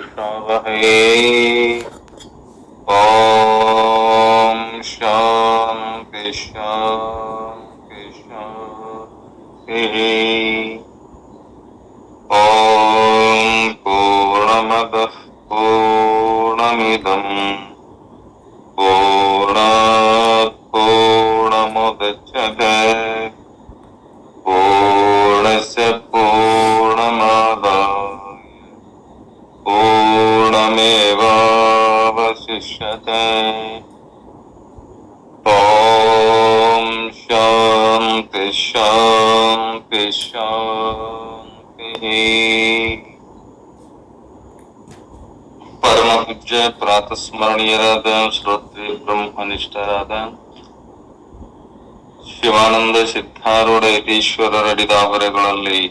तत्पुरुषावहै। ॐ शान्ति शान्ति शान्तिः। ॐ पूर्णमदः पूर्णमिदं पूर्णात् पूर्णमुदच्यते पूर्णस्य पूर्णमादाय पूर्णमेवावशिष्यते। ॐ शान्ति शान्ति शान्तिः। ಪರಮ ಪೂಜ್ಯ ಪ್ರಾತಸ್ಮರಣೀಯರಾದ ಶ್ರೋತ್ರಿ ಬ್ರಹ್ಮನಿಷ್ಠರಾದ ಶಿವಾನಂದ ಸಿದ್ಧಾರೂಢ ಯತೀಶ್ವರರ ಅಡಿದಾವರೆಗಳಲ್ಲಿ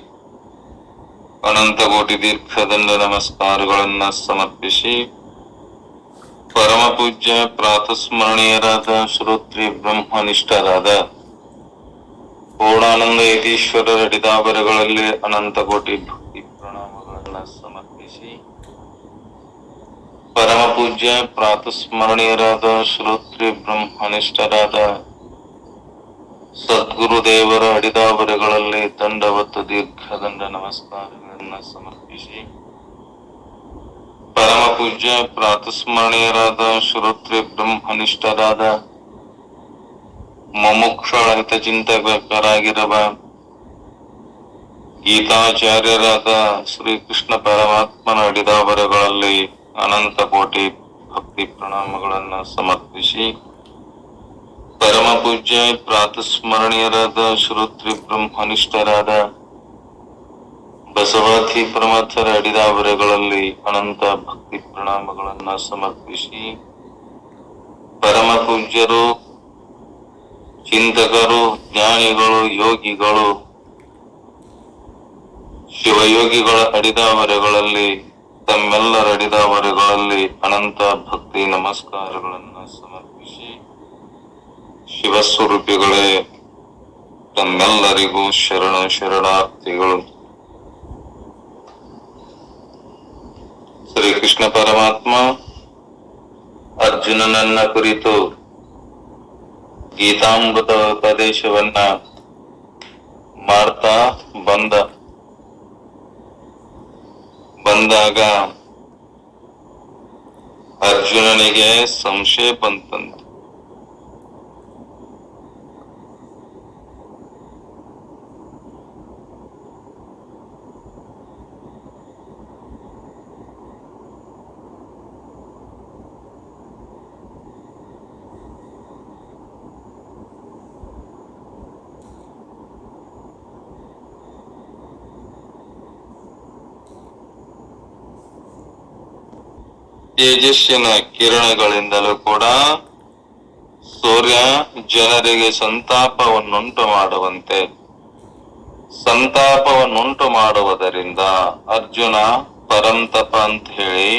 ಅನಂತ ಕೋಟಿ ದೀರ್ಘದಂಡ ನಮಸ್ಕಾರಗಳನ್ನ ಸಮರ್ಪಿಸಿ, ಪರಮ ಪೂಜ್ಯ ಪ್ರಾತಸ್ಮರಣೀಯರಾದ ಶ್ರೋತ್ರಿ ಬ್ರಹ್ಮನಿಷ್ಠರಾದ ಪೂರ್ಣಾನಂದ ಯತೀಶ್ವರರ ಅಡಿದಾವರೆಗಳಲ್ಲಿ ಅನಂತ ಕೋಟಿ ಭಕ್ತಿ ಪ್ರಣಾಮಗಳನ್ನ ಸಮರ್ಪಿಸಿ, ಪರಮ ಪೂಜ್ಯ ಪ್ರಾತಸ್ಮರಣೀಯರಾದ ಶ್ರೋತ್ರಿ ಬ್ರಹ್ಮನಿಷ್ಠರಾದ ಸದ್ಗುರುದೇವರ ಅಡಿದಾವರೆಗಳಲ್ಲಿ ದಂಡವತ್ತು ದೀರ್ಘದಂಡ ನಮಸ್ಕಾರಗಳನ್ನ ಸಮರ್ಪಿಸಿ, ಪರಮ ಪೂಜ್ಯ ಪ್ರಾತಸ್ಮರಣೀಯರಾದ ಶ್ರೋತ್ರಿ ಬ್ರಹ್ಮನಿಷ್ಠರಾದ ಮುಮುಕ್ಷಳ ಹಿತಚಿಂತಕರಾಗಿರುವ ಗೀತಾಚಾರ್ಯರಾದ ಶ್ರೀಕೃಷ್ಣ ಪರಮಾತ್ಮನ ಅಡಿದಾವರೆಗಳಲ್ಲಿ ಅನಂತ ಕೋಟಿ ಭಕ್ತಿ ಪ್ರಣಾಮಗಳನ್ನ ಸಮರ್ಪಿಸಿ, ಪರಮ ಪೂಜ್ಯ ಪ್ರಾತಸ್ಮರಣೀಯರಾದ ಶ್ರೋತ್ರಿ ಬ್ರಹ್ಮನಿಷ್ಠರಾದ ಬಸವಾದಿ ಪ್ರಮಥರ ಅಡಿದಾವರೆಗಳಲ್ಲಿ ಅನಂತ ಭಕ್ತಿ ಪ್ರಣಾಮಗಳನ್ನ ಸಮರ್ಪಿಸಿ, ಪರಮ ಪೂಜ್ಯರು, ಚಿಂತಕರು, ಜ್ಞಾನಿಗಳು, ಯೋಗಿಗಳು, ಶಿವಯೋಗಿಗಳ ಅಡಿದಾವರೆಗಳಲ್ಲಿ ತಮ್ಮೆಲ್ಲರ ಅಡಿದಾವರೆಗಳಲ್ಲಿ ಅನಂತ ಭಕ್ತಿ ನಮಸ್ಕಾರಗಳನ್ನ ಸಮರ್ಪಿಸಿ, ಶಿವಸ್ವರೂಪಿಗಳೇ ತಮ್ಮೆಲ್ಲರಿಗೂ ಶರಣ ಶರಣಾರ್ಥಿಗಳು. ಶ್ರೀಕೃಷ್ಣ ಪರಮಾತ್ಮ ಅರ್ಜುನನನ್ನ ಕುರಿತು ಗೀತಾಮೃತ ಉಪದೇಶವನ್ನ ಮಾಡ್ತಾ ಬಂದಾಗ ಅರ್ಜುನನಿಗೆ ಸಂಶಯ ಬಂತಂತೆ. ತೇಜಸ್ಸಿನ ಕಿರಣಗಳಿಂದಲೂ ಕೂಡ ಸೂರ್ಯ ಜನರಿಗೆ ಸಂತಾಪವನ್ನುಂಟು ಮಾಡುವಂತೆ, ಸಂತಾಪವನ್ನುಂಟು ಮಾಡುವುದರಿಂದ ಅರ್ಜುನ ಪರಂತಪ ಅಂತ ಹೇಳಿ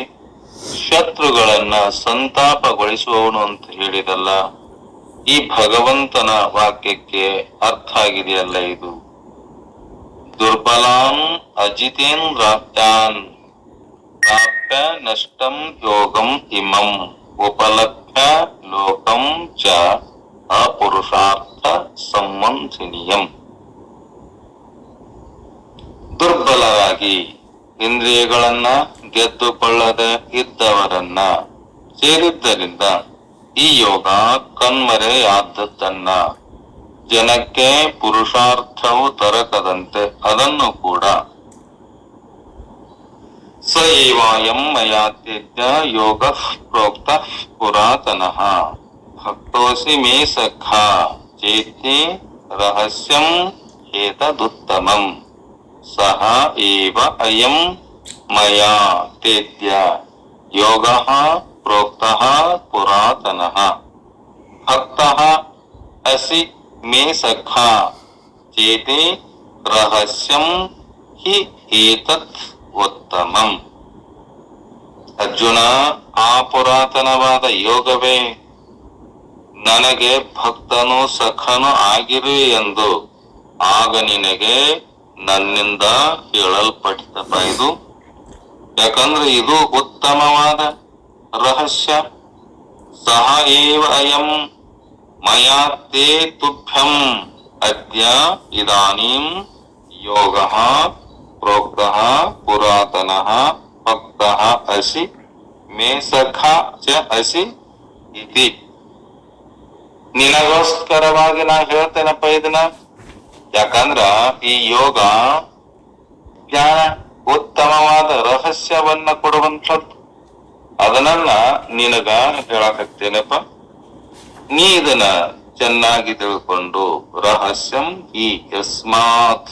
ಶತ್ರುಗಳನ್ನ ಸಂತಾಪಗೊಳಿಸುವವನು ಅಂತ ಹೇಳಿದಲ್ಲ. ಈ ಭಗವಂತನ ವಾಕ್ಯಕ್ಕೆ ಅರ್ಥ ಆಗಿದೆಯಲ್ಲ ಇದು. ದುರ್ಬಲಾನ್ ಅಜಿತೇಂದ್ರಾಪ್ಯಾನ್ ಪ್ರಾಪ್ಯ ನಷ್ಟಂ ಯೋಗಂ ಇಮಂ ಉಪಲಭ್ಯ ಲೋಕಂ ಚ ಅಪುರುಷಾರ್ಥ ಸಂಬಂಧಿನಿಯಂ. ದುರ್ಬಲರಾಗಿ ಇಂದ್ರಿಯಗಳನ್ನ ಗೆದ್ದುಕೊಳ್ಳದೆ ಇದ್ದವರನ್ನ ಸೇರಿದ್ದರಿಂದ ಈ ಯೋಗ ಕಣ್ಮರೆಯಾದದ್ದನ್ನ, ಜನಕ್ಕೆ ಪುರುಷಾರ್ಥವು ದೊರಕದಂತೆ ಅದನ್ನು ಕೂಡ ಸ ಏವಾಯಂ ಮಯಾ ತ್ಯಜ್ಯ ಯೋಗಃ ಪ್ರೋಕ್ತಃ ಪುರಾತನಃ ಭಕ್ತೋಸಿ ಮೇ ಸಖಾ ಚೇತಿ ರಹಸ್ಯಂ ಏತದುತ್ತಮಂ ಸಹ ಏವ ಅಯಂ ಮಯಾ ತ್ಯಜ್ಯ ಯೋಗಃ ಪ್ರೋಕ್ತಃ ಪುರಾತನಃ ಭಕ್ತಃ ಅಸಿ ಮೇ ಸಖಾ ಚೇತಿ ರಹಸ್ಯಂ ಹಿ ಏತತ್ ಉತ್ತಮಂ. ಅರ್ಜುನ, ಆ ಪುರಾತನವಾದ ಯೋಗವೇ ನನಗೆ ಭಕ್ತನು ಸಖನು ಆಗಿರು ಎಂದು ಆಗ ನಿನಗೆ ನನ್ನಿಂದ ಹೇಳಲ್ಪಟ್ಟಿತಪ್ಪ. ಇದು ಯಾಕಂದ್ರೆ ಇದು ಉತ್ತಮವಾದ ರಹಸ್ಯ. ಸಹ ಏವ ಅಯಂ ಮಯಾ ತೇ ತುಭ್ಯಂ ಅದ್ಯ ಇದಾನೀಂ ಯೋಗಃ ಪ್ರೋಕ್ತಃ ಪುರಾತನಃ ಭಕ್ತಃ ಅಸಿ ಮೇ ಸಖಾ ಚ ಅಸಿ ಇತಿ. ನಿನಗೋಸ್ಕರವಾಗಿ ನಾ ಹೇಳ್ತೇನಪ್ಪ ಇದನ್ನ. ಯಾಕಂದ್ರ ಈ ಯೋಗ ಜ್ಞಾನ ಉತ್ತಮವಾದ ರಹಸ್ಯವನ್ನ ಕೊಡುವಂಥದ್ದು. ಅದನ್ನ ನಿನಗ ಹೇಳಕತ್ತೇನಪ್ಪ. ನೀ ಇದನ್ನ ಚೆನ್ನಾಗಿ ತಿಳ್ಕೊಂಡು ರಹಸ್ಯಂ ಈ ಯಸ್ಮಾತ್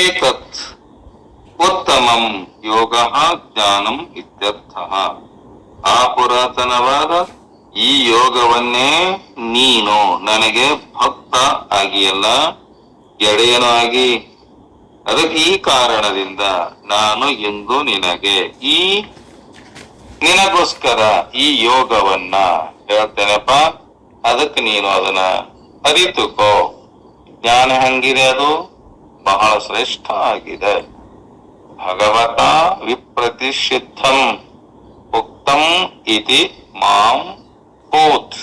ಏತತ್ ಉತ್ತಮಂ ಯೋಗ ಜ್ಞಾನಂ ಇತ್ಯರ್ಥಃ. ಆ ಪುರಾತನವಾದ ಈ ಯೋಗವನ್ನೇ ನೀನು ನನಗೆ ಭಕ್ತ ಆಗಿಯಲ್ಲ, ಗೆಳೆಯನೂ ಆಗಿ, ಅದಕ್ಕೆ ಈ ಕಾರಣದಿಂದ ನಾನು ಇಂದು ನಿನಗೆ ನಿನಗೋಸ್ಕರ ಈ ಯೋಗವನ್ನ ಹೇಳ್ತೇನಪ್ಪ. ಅದಕ್ಕೆ ನೀನು ಅದನ್ನ ಅರಿತುಕೋ. ಜ್ಞಾನ ಹೆಂಗಿದೆ? ಅದು ಬಹಳ ಶ್ರೇಷ್ಠ ಆಗಿದೆ. ಭಗವತ ವಿಪ್ರತಿಷಿದ್ಧಂ ಉಕ್ತಂ ಇತಿ ಮಾಂ ಭೂತ್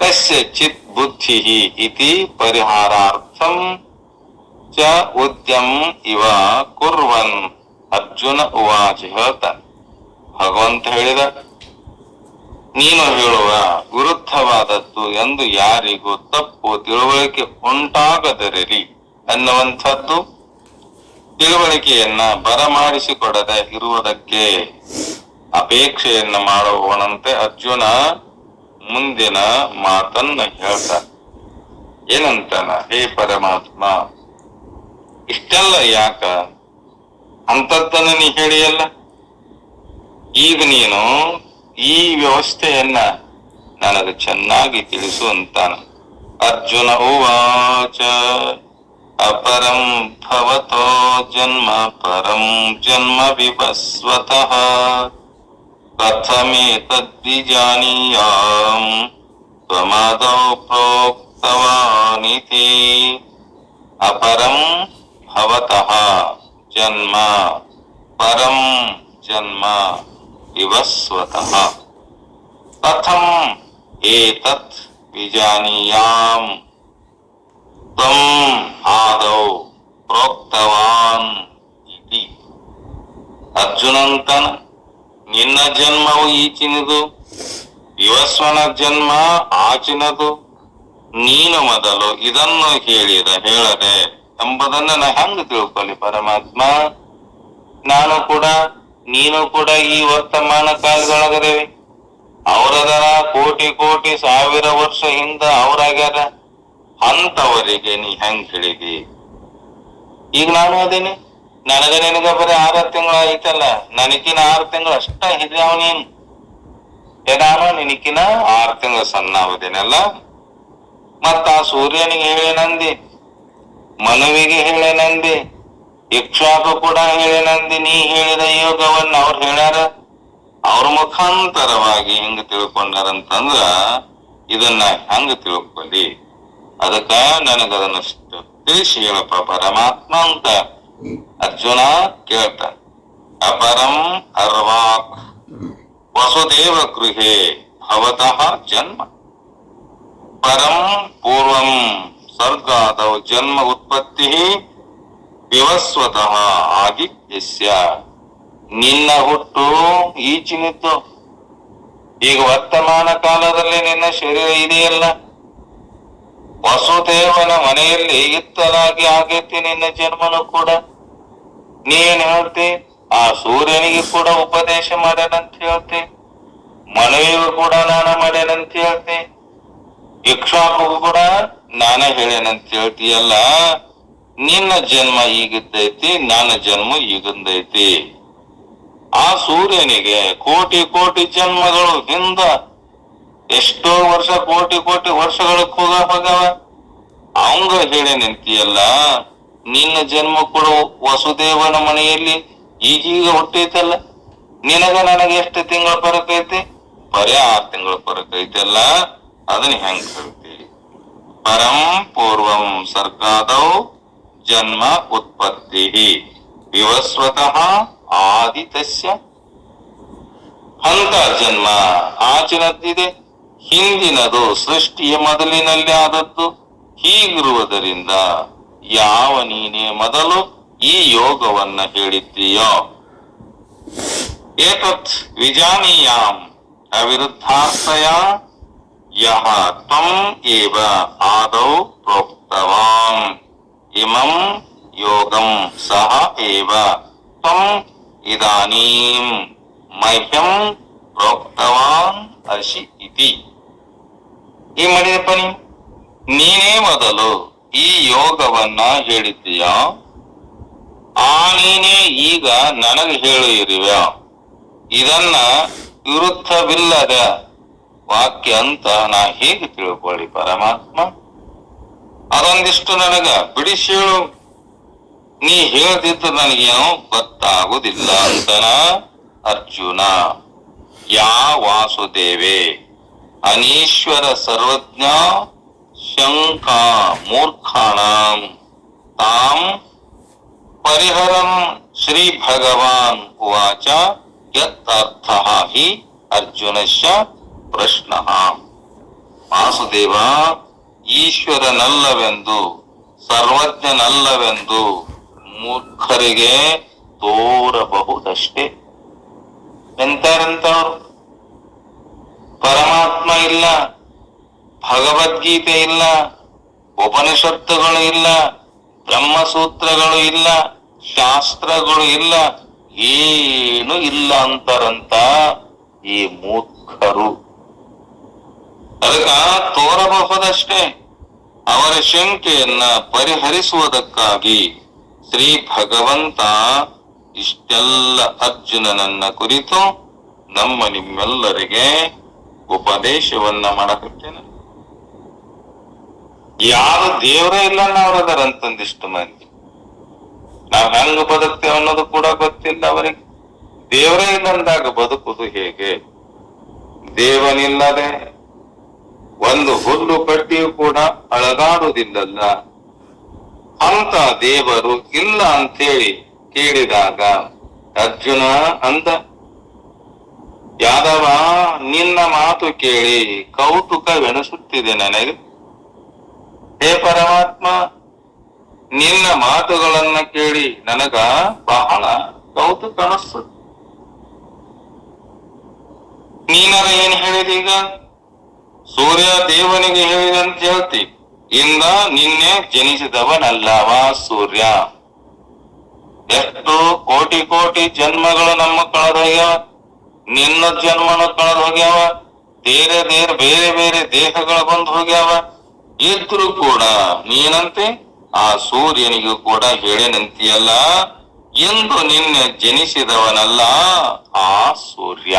ಕಸ್ಯಚಿತ್ ಬುದ್ಧಿ ಇತಿ ಪರಿಹಾರಾರ್ಥಂ ಚ ಉದ್ಯಂ ಇವ ಕುರ್ವನ್ ಅರ್ಜುನ ಉವಾಚ. ಹೇಳ್ತಾನೆ ಭಗವಂತ ಹೇಳಿದ, ನೀನು ಹೇಳುವ ವಿರುದ್ಧವಾದದ್ದು ಎಂದು ಯಾರಿಗೂ ತಪ್ಪು ತಿಳುವಳಿಕೆ ಉಂಟಾಗದಿರಲಿ ಅನ್ನುವಂಥದ್ದು ತಿಳುವಳಿಕೆಯನ್ನ ಬರಮಾಡಿಸಿಕೊಡದೆ ಇರುವುದಕ್ಕೆ ಅಪೇಕ್ಷೆಯನ್ನ ಮಾಡುವವನಂತೆ ಅರ್ಜುನ ಮುಂದಿನ ಮಾತನ್ನ ಹೇಳ್ತಾನೆ. ಏನಂತಾನ? ಹೇ ಪರಮಾತ್ಮ, ಇಷ್ಟೆಲ್ಲ ಯಾಕ? ಅಂತದ್ದನ್ನ ನೀ ಹೇಳಿಯಲ್ಲ, ಈಗ ನೀನು ಈ ವ್ಯವಸ್ಥೆಯನ್ನ ನನಗೆ ಚೆನ್ನಾಗಿ ತಿಳಿಸು ಅಂತಾನ. ಅರ್ಜುನ ಉವಾಚ ಅಪರಂ ಭವತೋ ಜನ್ಮ ಪರಂ ಜನ್ಮ ವಿವಸ್ವತಃ ಕಥಮೇತದ್ವಿಜಾನೀಯಾಂ ತ್ವಮಾದೌ ಪ್ರೋಕ್ತವಾನಿತಿ. ಅಪರಂ ಭವತಃ ಜನ್ಮ ಪರಂ ಜನ್ಮ ವಿವಸ್ವತಃ ಕಥಂ ಏತತ್ ವಿಜಾನೀಯಾಂ ತ್ವಂ ಆದೌ ಪ್ರೋಕ್ತವಾನ್ ಇತಿ. ಅರ್ಜುನಂತನ ನಿನ್ನ ಜನ್ಮವು ಈಚಿನದು, ವಿವಸ್ವನ ಜನ್ಮ ಆಚಿನದು. ನೀನು ಮೊದಲು ಇದನ್ನು ಹೇಳದೆ ಎಂಬುದನ್ನ ನಾ ಹೆಂಗ ತಿಳ್ಕೊಳ್ಳಿ ಪರಮಾತ್ಮ? ನಾನು ಕೂಡ ನೀನು ಕೂಡ ಈ ವರ್ತಮಾನ ಕಾಲದೊಳಗದೇವಿ. ಅವರದರ ಕೋಟಿ ಕೋಟಿ ಸಾವಿರ ವರ್ಷ ಹಿಂದ ಅವರಾಗ್ಯಾರ. ಅಂತವರಿಗೆ ನೀ ಹೆಂಗ್ ಹೇಳಿದಿ? ಈಗ ನಾನು ಅದೇನೆ, ನನಗ ನಿನಗ ಬರೀ 6 ತಿಂಗಳು ಐತಲ್ಲ, ನನಕಿನ 6 ತಿಂಗಳು ಅಷ್ಟ ಇದ್ಯಾವ ನೀನು. ನಾನು ನಿನಕಿನ 6 ತಿಂಗಳು ಸಣ್ಣ ಅವದೇನಲ್ಲ. ಮತ್ತ ಆ ಸೂರ್ಯನಿಗೆ ಹೇಳೇನಂದಿ, ಮನುವಿಗೆ ಹೇಳೇನಂದಿ, ಇಕ್ಷಾಕು ಕೂಡ ಹೇಳೇನಂದಿ. ನೀ ಹೇಳಿದ ಯೋಗವನ್ನ ಅವ್ರು ಹೇಳ್ಯಾರ. ಅವ್ರ ಮುಖಾಂತರವಾಗಿ ಹೆಂಗ ತಿಳ್ಕೊಂಡಾರಂತಂದ್ರ ಇದನ್ನ ಹೆಂಗ ತಿಳ್ಕೊಳ್ಳಿ? ಅದಕ್ಕ ನನಗದನ್ನಷ್ಟು ತಿಳಿಸಿ ಹೇಳಪ್ಪ ಪರಮಾತ್ಮ ಅಂತ ಅರ್ಜುನ ಕೇಳ್ತಾನ. ಅಪರಂ ಅರ್ವಾಕ್ ವಸುದೇವ ಗೃಹೇ ಭವತಃ ಜನ್ಮ ಪರಂ ಪೂರ್ವಂ ಸರ್ಗಾದೌ ಜನ್ಮ ಉತ್ಪತ್ತಿ ವಿವಸ್ವತಃ ಆದಿತ್ಯಸ್ಯ. ನಿನ್ನ ಹುಟ್ಟು ಈಚಿನಿತ್ತು. ಈಗ ವರ್ತಮಾನ ಕಾಲದಲ್ಲಿ ನಿನ್ನ ಶರೀರ ಇದೆಯಲ್ಲ, ವಸುದೇವನ ಮನೆಯಲ್ಲಿ ಇತ್ತಲಾಗಿ ಆಗೈತಿ ನಿನ್ನ ಜನ್ಮನು ಕೂಡ. ನೀನ್ ಹೇಳ್ತಿ ಆ ಸೂರ್ಯನಿಗೆ ಕೂಡ ಉಪದೇಶ ಮಾಡ್ಯಾನಂತ ಹೇಳ್ತಿ, ಮನುವಿಗೂ ಕೂಡ ನಾನ ಮಾಡ್ಯಾನಂತ ಹೇಳ್ತಿ, ಇಕ್ಷಾಕುಗೂ ಕೂಡ ನಾನೇ ಹೇಳ್ಯಾನಂತ ಹೇಳ್ತೀಯಲ್ಲ. ನಿನ್ನ ಜನ್ಮ ಈಗಿದ್ದೈತಿ, ನನ್ನ ಜನ್ಮ ಈಗಿಂದೈತಿ. ಆ ಸೂರ್ಯನಿಗೆ ಕೋಟಿ ಕೋಟಿ ಜನ್ಮಗಳು ಹಿಂದ ಎಷ್ಟೋ ವರ್ಷ, ಕೋಟಿ ಕೋಟಿ ವರ್ಷಗಳಕ್ಕೆ ಹೋಗವ. ಅವಂಗ ಹೇಳಿ ನಿಂತಿಯಲ್ಲ, ನಿನ್ನ ಜನ್ಮ ಕೂಡ ವಸುದೇವನ ಮನೆಯಲ್ಲಿ ಈಗೀಗ ಹುಟ್ಟೈತಲ್ಲ. ನಿನಗ ನನಗೆ ಎಷ್ಟು ತಿಂಗಳ ಫರಕ್ ಐತಿ? ಬರೇ 6 ತಿಂಗಳ ಫರಕ್ ಐತಲ್ಲ. ಅದನ್ನ ಹೆಂಗ್ ಹೇಳ್ತಿ? ಪರಂ ಪೂರ್ವಂ ಸರ್ಗಾದೌ ಜನ್ಮ ಉತ್ಪತ್ತಿ ವಿವಸ್ವತಃ ಆದಿತಸ್ಯ ಅಂತ ಜನ್ಮ ಆಚಿನದ್ದಿದೆ, ಹಿಂದಿನದು ಸೃಷ್ಟಿಯ ಮೊದಲಿನಲ್ಲಿ ಆದದ್ದು. ಹೀಗಿರುವುದರಿಂದ ಯಾವ ನೀನೇ ಮೊದಲು ಈ ಯೋಗವನ್ನ ಹೇಳಿದ್ದೀಯೋ ಏತತ್ ವಿಜಾನೀಯಾಂ ಅವಿರುದ್ಧಾರ್ಥಯ ಯಹ ತ್ವಂ ಏವ ಆದೌ ಪ್ರೋಕ್ತವಾನ್ ಇಮಂ ಯೋಗಂ ಸಹ ಏವ ತ್ವಂ ಇದಾನೀಂ ಮಹ್ಯಂ ಪ್ರೋಕ್ತವಾನ್ ಅಸಿ ಇತಿ. ಈ ಮಾಡಿದಪ್ಪ ನೀನೇ ಮೊದಲು ಈ ಯೋಗವನ್ನ ಹೇಳಿದ್ದೀಯ, ಆ ನೀನೇ ಈಗ ನನಗೆ ಹೇಳಿರುವ. ಇದನ್ನ ವಿರುದ್ಧವಿಲ್ಲದ ವಾಕ್ಯ ಅಂತ ನಾ ಹೇಗೆ ತಿಳ್ಕೊಳ್ಳಿ ಪರಮಾತ್ಮ? ಅದೊಂದಿಷ್ಟು ನನಗ ಬಿಡಿಸಿ ಹೇಳು. ನೀ ಹೇಳ್ತಿದ್ದು ನನಗೇನು ಗೊತ್ತಾಗುದಿಲ್ಲ ಅಂತನ ಅರ್ಜುನ. ಯಾ ವಾಸುದೇವೇ ಅನೀಶ್ವರ ಸರ್ವಜ್ಞ ಶಂಕಾ ಮೂರ್ಖಾಣಾಂ ತಾಂ ಪರಿಹರಂ ಶ್ರೀ ಭಗವಾನ್ ಉವಾಚ ಯತ್ತರ್ಥಃ ಹಿ ಅರ್ಜುನಸ್ಯ ಪ್ರಶ್ನಃ. ವಾಸುದೇವ ಈಶ್ವರನಲ್ಲವೆಂದು ಸರ್ವಜ್ಞನಲ್ಲವೆಂದು ಮೂರ್ಖರಿಗೆ ತೋರಬಹುದಷ್ಟೇ. ಎಂತಾರಂತವ್ರು? ಪರಮಾತ್ಮ ಇಲ್ಲ, ಭಗವದ್ಗೀತೆ ಇಲ್ಲ, ಉಪನಿಷತ್ತುಗಳು ಇಲ್ಲ, ಬ್ರಹ್ಮಸೂತ್ರಗಳು ಇಲ್ಲ, ಶಾಸ್ತ್ರಗಳು ಇಲ್ಲ, ಏನು ಇಲ್ಲ ಅಂತಾರಂತ ಈ ಮೂರ್ಖರು. ಅದಕ್ಕ ತೋರಬಹುದಷ್ಟೇ. ಅವರ ಶಂಕೆಯನ್ನ ಪರಿಹರಿಸುವುದಕ್ಕಾಗಿ ಶ್ರೀ ಭಗವಂತ ಇಷ್ಟೆಲ್ಲ ಅರ್ಜುನನನ್ನ ಕುರಿತು ನಮ್ಮ ನಿಮ್ಮೆಲ್ಲರಿಗೆ ಉಪದೇಶವನ್ನ ಮಾಡಕತ್ತೇನೆ. ಯಾರು ದೇವರೇ ಇಲ್ಲ ಅನ್ನೋರದರಂತಂದಿಷ್ಟು ಮಂದಿ. ನಾವ್ ಹೆಂಗ ಬದುಕ್ತೇವೆ ಅನ್ನೋದು ಕೂಡ ಗೊತ್ತಿಲ್ಲ ಅವರಿಗೆ. ದೇವರೇ ಇಲ್ಲ ಅಂದಾಗ ಬದುಕುದು ಹೇಗೆ? ದೇವನಿಲ್ಲದೆ ಒಂದು ಹುಲ್ಲು ಕಡ್ಡಿಯು ಕೂಡ ಅಳಗಾಡುವುದಿಲ್ಲಲ್ಲ. ಅಂತ ದೇವರು ಇಲ್ಲ ಅಂತೇಳಿ ಕೇಳಿದಾಗ ಅರ್ಜುನ ಅಂದ, ಯಾದವ ನಿನ್ನ ಮಾತು ಕೇಳಿ ಕೌತುಕವೆನಿಸುತ್ತಿದೆ ನನಗೆ. ಹೇ ಪರಮಾತ್ಮ, ನಿನ್ನ ಮಾತುಗಳನ್ನ ಕೇಳಿ ನನಗ ಬಹಳ ಕೌತುಕ ಅನಿಸ್ತದೆ. ನೀನರ ಏನ್ ಹೇಳಿದೀಗ? ಸೂರ್ಯ ದೇವನಿಗೆ ಹೇಳಿದಂತ ಹೇಳ್ತಿ. ಇಂದ ನಿನ್ನೆ ಜನಿಸಿದವನಲ್ಲವ ಸೂರ್ಯ. ಎಷ್ಟು ಕೋಟಿ ಕೋಟಿ ಜನ್ಮಗಳು ನಮ್ಮ ಕಳೆದು ಹೋಗ್ಯಾವ, ನಿನ್ನ ಜನ್ಮನು ಕಳೆದು ಹೋಗ್ಯಾವ, ಬೇರೆ ಬೇರೆ ದೇಹಗಳು ಬಂದು ಹೋಗ್ಯಾವ. ಇದ್ರು ಕೂಡ ನೀನಂತೆ ಆ ಸೂರ್ಯನಿಗೂ ಕೂಡ ಹೇಳಿನಂತಿಯಲ್ಲ, ಎಂದು ನಿನ್ನೆ ಜನಿಸಿದವನಲ್ಲ ಆ ಸೂರ್ಯ.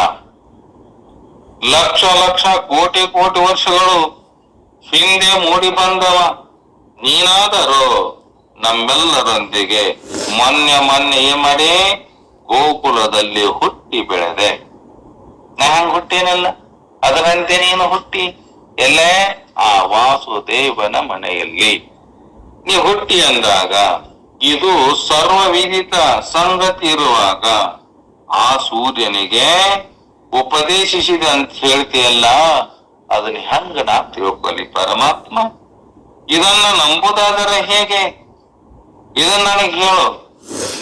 ಲಕ್ಷ ಲಕ್ಷ ಕೋಟಿ ಕೋಟಿ ವರ್ಷಗಳು ಹಿಂದೆ ಮೂಡಿ ಬಂದವ. ನೀನಾದರೂ ನಮ್ಮೆಲ್ಲರೊಂದಿಗೆ ಮೊನ್ನೆ ಏನ್ ಮಾಡಿ ಗೋಕುಲದಲ್ಲಿ ಹುಟ್ಟಿ ಬೆಳೆದೆ. ನಾ ಹಂಗ ಹುಟ್ಟೇನಲ್ಲ, ಅದರಂತೆ ನೀನು ಹುಟ್ಟಿ ಎಲ್ಲೇ ಆ ವಾಸುದೇವನ ಮನೆಯಲ್ಲಿ ನೀ ಹುಟ್ಟಿ ಅಂದಾಗ ಇದು ಸರ್ವವಿದಿತ ಸಂಗತಿ ಇರುವಾಗ ಆ ಸೂರ್ಯನಿಗೆ ಉಪದೇಶಿಸಿದೆ ಅಂತ ಹೇಳ್ತೀಯಲ್ಲ, ಅದನ್ನ ಹೆಂಗ ನಾ ತಿಳ್ಕೊಳ್ಳಿ ಪರಮಾತ್ಮ? ಇದನ್ನ ನಂಬುದಾದರೆ ಹೇಗೆ? ಇದನ್ನ ನನಗೆ ಹೇಳು.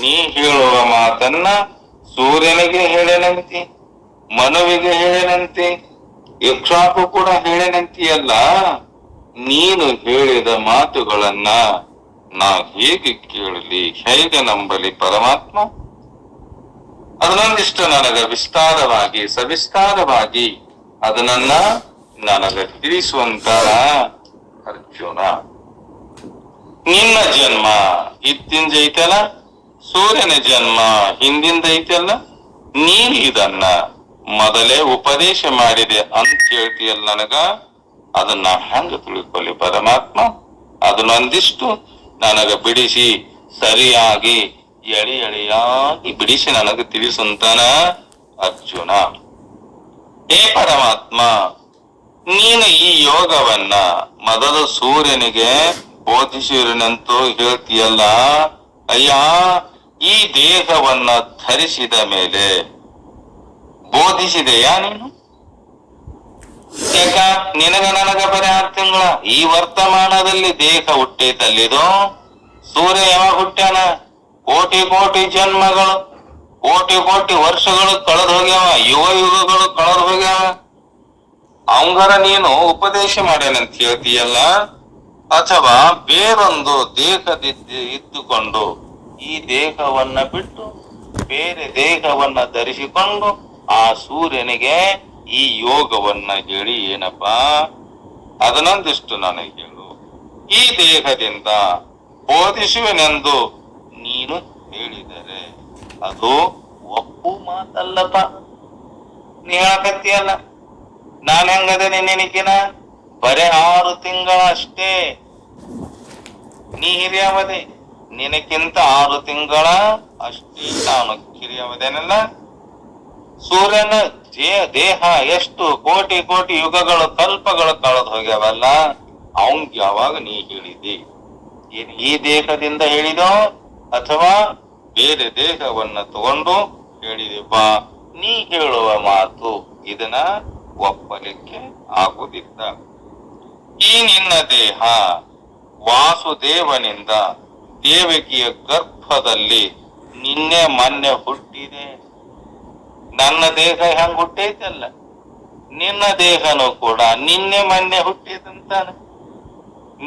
ನೀ ಹೇಳುವ ಮಾತನ್ನ ಸೂರ್ಯನಿಗೆ ಹೇಳೇನಂತಿ, ಮನುವಿಗೆ ಹೇಳೇನಂತಿ, ಇಕ್ಷಾಕು ಕೂಡ ಹೇಳೇನಂತಿಯಲ್ಲ. ನೀನು ಹೇಳಿದ ಮಾತುಗಳನ್ನ ನಾ ಹೇಗೆ ಕೇಳಲಿ, ಹೇಗೆ ನಂಬಲಿ ಪರಮಾತ್ಮ? ಅದನ್ನೊಂದಿಷ್ಟು ನನಗ ವಿಸ್ತಾರವಾಗಿ ಸವಿಸ್ತಾರವಾಗಿ ಅದನ್ನ ನನಗ ತಿಳಿಸುವಂತ ಅರ್ಜುನ. ನಿನ್ನ ಜನ್ಮ ಇತ್ತಿಂದ ಐತಲ್ಲ, ಸೂರ್ಯನ ಜನ್ಮ ಹಿಂದಿಂದ ಐತಲ್ಲ, ನೀನ್ ಇದನ್ನ ಮೊದಲೇ ಉಪದೇಶ ಮಾಡಿದೆ ಅಂತ ಹೇಳ್ತೀಯಲ್ಲ ನನಗ. ಅದನ್ನ ಹೆಂಗ ತಿಳ್ಕೊಳ್ಳಿ ಪರಮಾತ್ಮ? ಅದನ್ನೊಂದಿಷ್ಟು ನನಗ ಬಿಡಿಸಿ ಸರಿಯಾಗಿ ಎಳೆಯಾಗಿ ಬಿಡಿಸಿ ನನಗೆ ತಿಳಿಸುಂತಾನ ಅರ್ಜುನ. ಹೇ ಪರಮಾತ್ಮ, ನೀನು ಈ ಯೋಗವನ್ನ ಮೊದಲು ಸೂರ್ಯನಿಗೆ ಬೋಧಿಸಿರನಂತೂ ಹೇಳ್ತೀಯಲ್ಲ. ಅಯ್ಯ, ಈ ದೇಹವನ್ನ ಧರಿಸಿದ ಮೇಲೆ ಬೋಧಿಸಿದೆಯಾ ನೀನು? ಯಾಕ ನಿನಗ ನನಗ ಬರೀ 6 ತಿಂಗಳ ಈ ವರ್ತಮಾನದಲ್ಲಿ ದೇಹ ಹುಟ್ಟೈತಲ್ಲಿದು. ಸೂರ್ಯ ಯಾವಾಗ ಹುಟ್ಟ್ಯಾನ? ಕೋಟಿ ಕೋಟಿ ಜನ್ಮಗಳು, ಕೋಟಿ ಕೋಟಿ ವರ್ಷಗಳು ಕಳೆದು ಹೋಗ್ಯಾವ, ಯುಗ ಯುಗಗಳು ಕಳೆದು ಹೋಗ್ಯಾವ. ಅವಂಗರ ನೀನು ಉಪದೇಶ ಮಾಡ್ಯಾನಂತ ಹೇಳ್ತೀಯಲ್ಲ, ಅಥವಾ ಬೇರೊಂದು ದೇಹದಿದ್ದು ಇದ್ದುಕೊಂಡು ಈ ದೇಹವನ್ನ ಬಿಟ್ಟು ಬೇರೆ ದೇಹವನ್ನ ಧರಿಸಿಕೊಂಡು ಆ ಸೂರ್ಯನಿಗೆ ಈ ಯೋಗವನ್ನ ಹೇಳಿ ಏನಪ್ಪಾ ಅದನ್ನೊಂದಿಷ್ಟು ನನಗೆ ಹೇಳು. ಈ ದೇಹದಿಂದ ಬೋಧಿಸುವೆನೆಂದು ನೀನು ಹೇಳಿದರೆ ಅದು ಒಪ್ಪು ಮಾತಲ್ಲಪ್ಪ. ನೀ ಹೇಳಕತ್ತೀಯಲ್ಲ, ನಾನು ಹೆಂಗದೆ ನಿನ್ನೆನಿಕಿನ ಬರೇ 6 ತಿಂಗಳ ಅಷ್ಟೇ. ನೀ ಹಿರಿಯವದೆ, ನಿನಕ್ಕಿಂತ 6 ತಿಂಗಳ ಅಷ್ಟೇ ನಾನು ಕಿರಿಯವದೇನಲ್ಲ. ಸೂರ್ಯನ ದೇಹ ಎಷ್ಟು ಕೋಟಿ ಕೋಟಿ ಯುಗಗಳು ಕಲ್ಪಗಳು ಕಳೆದು ಹೋಗ್ಯಾವಲ್ಲ, ಅವಂಗ್ ಯಾವಾಗ ನೀ ಹೇಳಿದಿ? ಏನ್ ಈ ದೇಹದಿಂದ ಹೇಳಿದೋ ಅಥವಾ ಬೇರೆ ದೇಹವನ್ನ ತಗೊಂಡು ಹೇಳಿದೆಪ್ಪ? ನೀ ಹೇಳುವ ಮಾತು ಇದನ್ನ ಒಪ್ಪಲಿಕ್ಕೆ ಆಗುವುದಿಲ್ಲ. ಈ ನಿನ್ನ ದೇಹ ವಾಸುದೇವನಿಂದ ದೇವಕಿಯ ಗರ್ಭದಲ್ಲಿ ನಿನ್ನೆ ಮೊನ್ನೆ ಹುಟ್ಟಿದೆ. ನನ್ನ ದೇಹ ಹೆಂಗ್ ಹುಟ್ಟೈತಲ್ಲ, ನಿನ್ನ ದೇಹನೂ ಕೂಡ ನಿನ್ನೆ ಮೊನ್ನೆ ಹುಟ್ಟಿದಂತಾನೆ.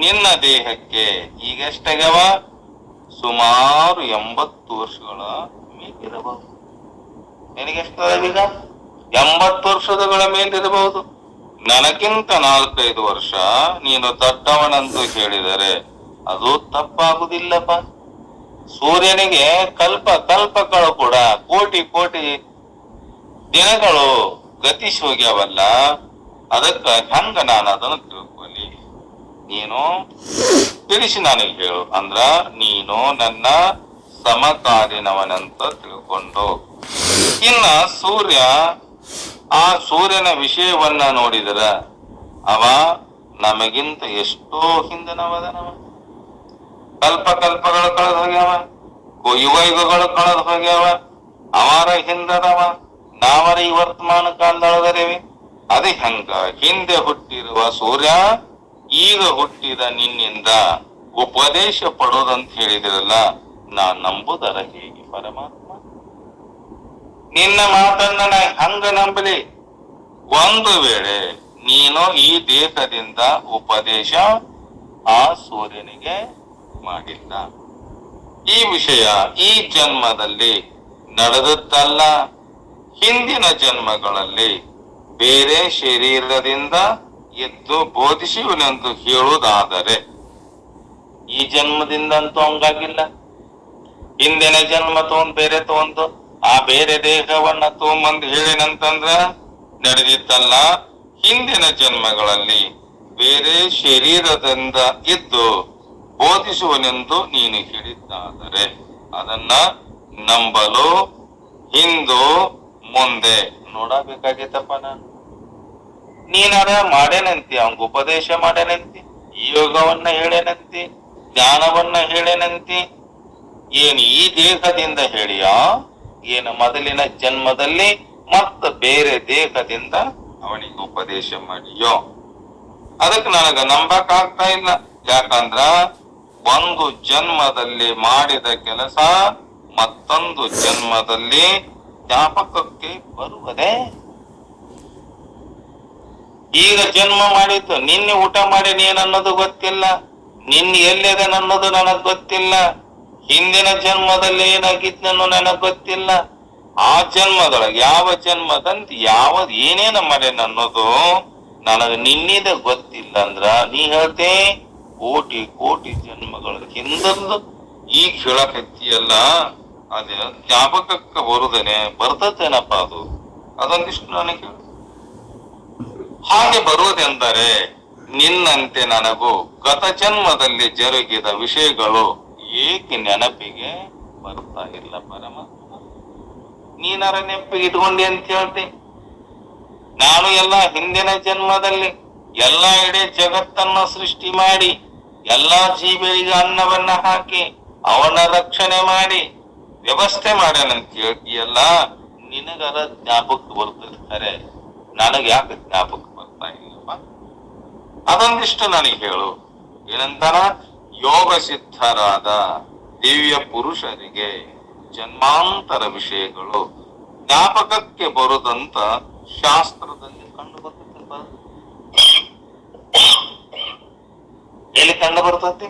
ನಿನ್ನ ದೇಹಕ್ಕೆ ಈಗ ಎಷ್ಟಾಗ್ಯಾವ? ಸುಮಾರು 80 ವರ್ಷಗಳ ಮೇಲಿರಬಹುದು. ನಿನಗೆಷ್ಟೀಗ? 80 ವರ್ಷಗಳ ಮೇಲಿರಬಹುದು. ನನಗಿಂತ 4-5 ವರ್ಷ ನೀನು ದೊಡ್ಡವನಂತೂ ಹೇಳಿದರೆ ಅದು ತಪ್ಪಾಗುದಿಲ್ಲಪ್ಪ. ಸೂರ್ಯನಿಗೆ ಕಲ್ಪಗಳು ಕೂಡ ಕೋಟಿ ಕೋಟಿ ದಿನಗಳು ಗತಿಸಿ ಹೋಗ್ಯಾವಲ್ಲ, ಅದಕ್ಕ ಹೆಂಗ ನಾನು ಅದನ್ನು ತಿಳ್ಕೊಲಿ? ನೀನು ತಿಳಿಸಿ ನನಗೆ ಹೇಳು. ಅಂದ್ರ ನೀನು ನನ್ನ ಸಮಕಾಲೀನವನಂತ ತಿಳ್ಕೊಂಡು. ಇನ್ನ ಸೂರ್ಯ, ಆ ಸೂರ್ಯನ ವಿಷಯವನ್ನ ನೋಡಿದರ ಅವ ನಮಗಿಂತ ಎಷ್ಟೋ ಹಿಂದನವದನವ. ಕಲ್ಪಗಳು ಕಳೆದು ಹೋಗ್ಯಾವ, ಯುಗ ಯುಗಗಳು ಕಳೆದು ಹೋಗ್ಯಾವ. ಅವರ ಹಿಂದದವ, ನಾವರ ಈ ವರ್ತಮಾನ ಕಾಲದೊಳಗದೇವಿ. ಅದೇ ಹಂಗ ಹಿಂದೆ ಹುಟ್ಟಿರುವ ಸೂರ್ಯ ಈಗ ಹುಟ್ಟಿದ ನಿನ್ನಿಂದ ಉಪದೇಶ ಪಡೋದಂತ ಹೇಳಿದಿರಲ್ಲ, ನಾನ್ ನಂಬುದರ ಹೇಗೆ ಪರಮಾತ್ಮ? ನಿನ್ನ ಮಾತನ್ನ ನಾ ಹಂಗ ನಂಬಲಿ? ಒಂದು ವೇಳೆ ನೀನು ಈ ದೇಹದಿಂದ ಉಪದೇಶ ಆ ಸೂರ್ಯನಿಗೆ ಮಾಡಿಲ್ಲ, ಈ ವಿಷಯ ಈ ಜನ್ಮದಲ್ಲಿ ನಡೆದದ್ದಲ್ಲ, ಹಿಂದಿನ ಜನ್ಮಗಳಲ್ಲಿ ಬೇರೆ ಶರೀರದಿಂದ ಎದ್ದು ಬೋಧಿಸುವನೆಂದು ಹೇಳುವುದಾದರೆ, ಈ ಜನ್ಮದಿಂದ ಅಂತೂ ಹಂಗಾಗಿಲ್ಲ. ಹಿಂದಿನ ಜನ್ಮ ಬೇರೆ ತಗೊಂಡು ಆ ಬೇರೆ ದೇಹವನ್ನ ತಗೊಂಬಂದು ಹೇಳಿನಂತಂದ್ರ ನಡೆದಿತ್ತಲ್ಲ. ಹಿಂದಿನ ಜನ್ಮಗಳಲ್ಲಿ ಬೇರೆ ಶರೀರದಿಂದ ಇದ್ದು ಬೋಧಿಸುವನೆಂದು ನೀನು ಹೇಳಿದ್ದಾದರೆ ಅದನ್ನ ನಂಬಲು ಹಿಂದು ಮುಂದೆ ನೋಡಬೇಕಾಗಿತ್ತಪ್ಪ. ನಾನು ನೀನಾರ ಮಾಡೇನಂತಿ, ಅವಂಗ ಉಪದೇಶ ಮಾಡೇನಂತಿ, ಯೋಗವನ್ನ ಹೇಳೇನಂತಿ, ಜ್ಞಾನವನ್ನ ಹೇಳೇನಂತಿ. ಏನು ಈ ದೇಹದಿಂದ ಹೇಳಿಯಾ? ಏನು ಮೊದಲಿನ ಜನ್ಮದಲ್ಲಿ ಮತ್ತ ಬೇರೆ ದೇಹದಿಂದ ಅವನಿಗೆ ಉಪದೇಶ ಮಾಡಿಯೋ? ಅದಕ್ಕೆ ನನಗ ನಂಬಕ್ ಆಗ್ತಾ ಇಲ್ಲ. ಯಾಕಂದ್ರ ಒಂದು ಜನ್ಮದಲ್ಲಿ ಮಾಡಿದ ಕೆಲಸ ಮತ್ತೊಂದು ಜನ್ಮದಲ್ಲಿ ಜ್ಞಾಪಕಕ್ಕೆ ಬರುವುದೇ? ಈಗ ಜನ್ಮ ಮಾಡಿದ್ದು ನಿನ್ನೆ ಊಟ ಮಾಡಿ ನೀನನ್ನೋದು ಗೊತ್ತಿಲ್ಲ, ನಿನ್ನೆ ಎಲ್ಲಿದೆ ನನಗ್ ಗೊತ್ತಿಲ್ಲ, ಹಿಂದಿನ ಜನ್ಮದಲ್ಲಿ ಏನಾಗಿದ್ನೋ ನನಗ್ ಗೊತ್ತಿಲ್ಲ. ಆ ಜನ್ಮದೊಳಗೆ ಯಾವ ಜನ್ಮದಂತ ಯಾವದ್ ಏನೇನ ಮಾಡ್ಯಾನ ಅನ್ನೋದು ನನಗ ನಿನ್ನಿದ ಗೊತ್ತಿಲ್ಲ ಅಂದ್ರ ನೀ ಹೇಳ್ತೆ ಕೋಟಿ ಕೋಟಿ ಜನ್ಮಗಳ ಹಿಂದದ್ದು ಈಗ ಹೇಳಕತ್ತಿಯಲ್ಲ, ಅದ ಜ್ಞಾಪಕಕ್ಕೆ ಬರುದೇನೆ ಬರ್ತತೇನಪ್ಪ? ಅದೊಂದಿಷ್ಟು ನನಗೆ ಹಾಗೆ ಬರುವುದೆಂದರೆ ನಿನ್ನಂತೆ ನನಗೂ ಗತ ಜನ್ಮದಲ್ಲಿ ಜರುಗಿದ ವಿಷಯಗಳು ಏಕೆ ನೆನಪಿಗೆ ಬರ್ತಾ ಇಲ್ಲ ಪರಮಾತ್ಮ? ನೀನಾರ ನೆನಪಿಗೆ ಇಟ್ಕೊಂಡಿ ಅಂತ ಹೇಳ್ತಿ. ನಾನು ಎಲ್ಲ ಹಿಂದಿನ ಜನ್ಮದಲ್ಲಿ ಎಲ್ಲಾ ಇಡೀ ಜಗತ್ತನ್ನ ಸೃಷ್ಟಿ ಮಾಡಿ ಎಲ್ಲಾ ಜೀವಿಗಳಿಗೆ ಅನ್ನವನ್ನ ಹಾಕಿ ಅವನ ರಕ್ಷಣೆ ಮಾಡಿ ವ್ಯವಸ್ಥೆ ಮಾಡ್ಯಾನಂತ ಹೇಳ್ತೀಯಲ್ಲ, ನಿನಗರ ಜ್ಞಾಪಕ ಬರ್ತದೆ ಖರೆ, ನನಗೆ ಯಾಕೆ ಜ್ಞಾಪಕ ಬರ್ತಾ ಇಲ್ಲಪ್ಪ? ಅದೊಂದಿಷ್ಟು ನನಗೆ ಹೇಳು. ಏನಂತಾನ? ಯೋಗ ಸಿದ್ಧರಾದ ದಿವ್ಯ ಪುರುಷರಿಗೆ ಜನ್ಮಾಂತರ ವಿಷಯಗಳು ಜ್ಞಾಪಕಕ್ಕೆ ಬರುದಂತ ಶಾಸ್ತ್ರದಲ್ಲಿ ಕಂಡು ಬರ್ತದೆ. ಎಲ್ಲಿ ಕಂಡು ಬರ್ತದೆ?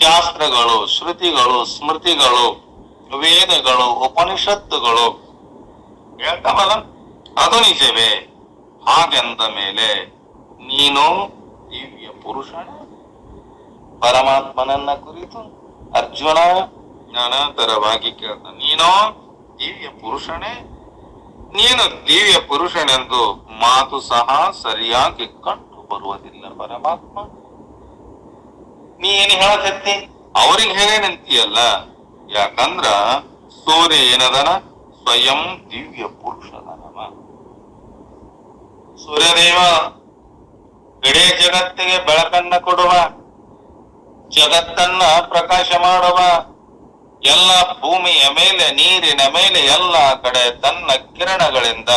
ಶಾಸ್ತ್ರಗಳು, ಶ್ರುತಿಗಳು, ಸ್ಮೃತಿಗಳು, ವೇದಗಳು, ಉಪನಿಷತ್ತುಗಳು ಹೇಳ್ತಾವಲ್ಲ, ಅದು ನಿಜವೇ. ಹಾಗೆಂದ ಮೇಲೆ ನೀನು ದಿವ್ಯ ಪುರುಷನ ಪರಮಾತ್ಮನನ್ನ ಕುರಿತು ಅರ್ಜುನ ಜ್ಞಾನಾಂತರವಾಗಿ ಕೇಳ್ತ, ನೀನು ದಿವ್ಯ ಪುರುಷನೇ? ನೀನು ದಿವ್ಯ ಪುರುಷನೆಂದು ಮಾತು ಸಹ ಸರಿಯಾಗಿ ಕಂಡು ಬರುವುದಿಲ್ಲ ಪರಮಾತ್ಮ. ನೀ ಏನ್ ಹೇಳಕತ್ತಿ? ಅವ್ರಿಗೆ ಹೇಳೇನಂತೀಯಲ್ಲ. ಯಾಕಂದ್ರ ಸೂರ್ಯ ಏನದನ? ಸ್ವಯಂ ದಿವ್ಯ ಪುರುಷದನವ. ಸೂರ್ಯದೇವ ಇಡೀ ಜಗತ್ತಿಗೆ ಬೆಳಕನ್ನ ಕೊಡುವ, ಜಗತ್ತನ್ನ ಪ್ರಕಾಶ ಮಾಡುವ, ಎಲ್ಲ ಭೂಮಿಯ ಮೇಲೆ, ನೀರಿನ ಮೇಲೆ ಎಲ್ಲ ಕಡೆ ತನ್ನ ಕಿರಣಗಳಿಂದ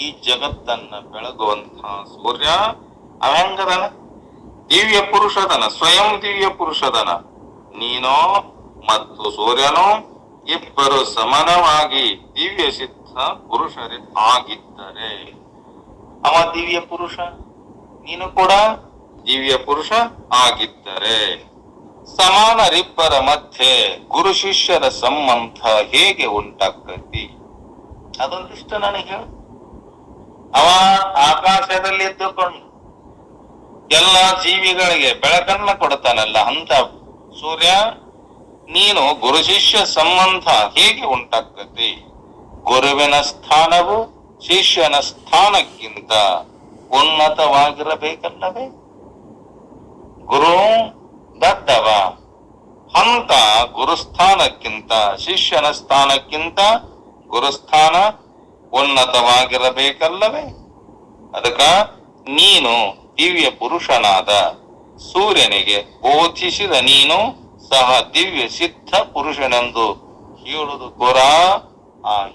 ಈ ಜಗತ್ತನ್ನ ಬೆಳಗುವಂತಹ ಸೂರ್ಯ ಅವಂಗದನ ದಿವ್ಯ ಪುರುಷದನ, ಸ್ವಯಂ ದಿವ್ಯ ಪುರುಷದನ. ನೀನು ಮತ್ತು ಸೂರ್ಯನು ಇಬ್ಬರು ಸಮಾನವಾಗಿ ದಿವ್ಯ ಸಿದ್ಧ ಪುರುಷರೇ ಆಗಿದ್ದರೆ ಅವ ದಿವ್ಯ ಪುರುಷ, ನೀನು ಕೂಡ ದಿವ್ಯ ಪುರುಷ ಆಗಿದ್ದರೆ ಸಮಾನರಿಬ್ಬರ ಮಧ್ಯೆ ಗುರು ಶಿಷ್ಯರ ಸಂಬಂಧ ಹೇಗೆ ಉಂಟಾಗ್ತೈತಿ? ಅದೊಂದಿಷ್ಟು ನನಗೆ ಹೇಳು. ಅವ ಆಕಾಶದಲ್ಲಿ ಇದ್ದುಕೊಂಡು ಎಲ್ಲ ಜೀವಿಗಳಿಗೆ ಬೆಳಕನ್ನ ಕೊಡ್ತಾನಲ್ಲ ಅಂತ ಸೂರ್ಯ, ನೀನು ಗುರು ಶಿಷ್ಯ ಸಂಬಂಧ ಹೇಗೆ ಉಂಟಾಗ್ತತಿ? ಗುರುವಿನ ಸ್ಥಾನವು ಶಿಷ್ಯನ ಸ್ಥಾನಕ್ಕಿಂತ ಉನ್ನತವಾಗಿರಬೇಕಲ್ಲವೇ? ಗುರು ದೊಡ್ಡವ ಅಂತ ಗುರುಸ್ಥಾನಕ್ಕಿಂತ, ಶಿಷ್ಯನ ಸ್ಥಾನಕ್ಕಿಂತ ಗುರುಸ್ಥಾನ ಉನ್ನತವಾಗಿರಬೇಕಲ್ಲವೇ? ಅದಕ್ಕ ನೀನು ದಿವ್ಯ ಪುರುಷನಾದ ಸೂರ್ಯನಿಗೆ ಬೋಧಿಸಿದ ನೀನು ಸಹ ದಿವ್ಯ ಸಿದ್ಧ ಪುರುಷನೆಂದು ಹೇಳುವುದು ಕೂಡ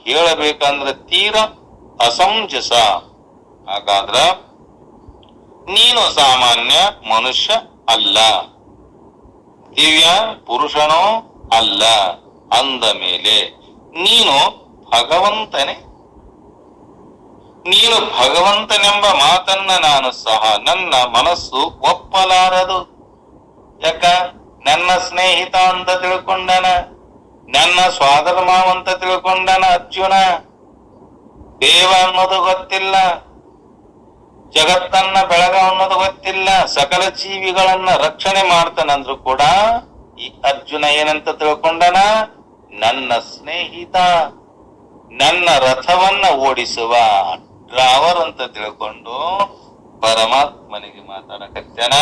ಹೇಳಬೇಕಂದ್ರೆ ತೀರ ಅಸಮಂಜಸ. ಹಾಗಾದ್ರ ನೀನು ಸಾಮಾನ್ಯ ಮನುಷ್ಯ ಅಲ್ಲ, ದಿವ್ಯ ಪುರುಷನೂ ಅಲ್ಲ. ಅಂದ ಮೇಲೆ ನೀನು ಭಗವಂತನೇ. ನೀನು ಭಗವಂತನೆಂಬ ಮಾತನ್ನ ನಾನು ಸಹ ನನ್ನ ಮನಸ್ಸು ಒಪ್ಪಲಾರದು. ಯಾಕ? ನನ್ನ ಸ್ನೇಹಿತ ಅಂತ ತಿಳ್ಕೊಂಡನ, ನನ್ನ ಸ್ವಾದರ ಮಾವ ಅಂತ ತಿಳ್ಕೊಂಡನ ಅರ್ಜುನ. ದೇವ ಅನ್ನೋದು ಗೊತ್ತಿಲ್ಲ, ಜಗತ್ತನ್ನ ಬೆಳಗ ಅನ್ನೋದು ಗೊತ್ತಿಲ್ಲ, ಸಕಲ ಜೀವಿಗಳನ್ನ ರಕ್ಷಣೆ ಮಾಡ್ತಾನಂದ್ರು ಕೂಡ ಈ ಅರ್ಜುನ ಏನಂತ ತಿಳ್ಕೊಂಡನ? ನನ್ನ ಸ್ನೇಹಿತ, ನನ್ನ ರಥವನ್ನ ಓಡಿಸುವ ಡ್ರಾವರ್ ಅಂತ ತಿಳ್ಕೊಂಡು ಪರಮಾತ್ಮನಿಗೆ ಮಾತಾಡಕತ್ತನ.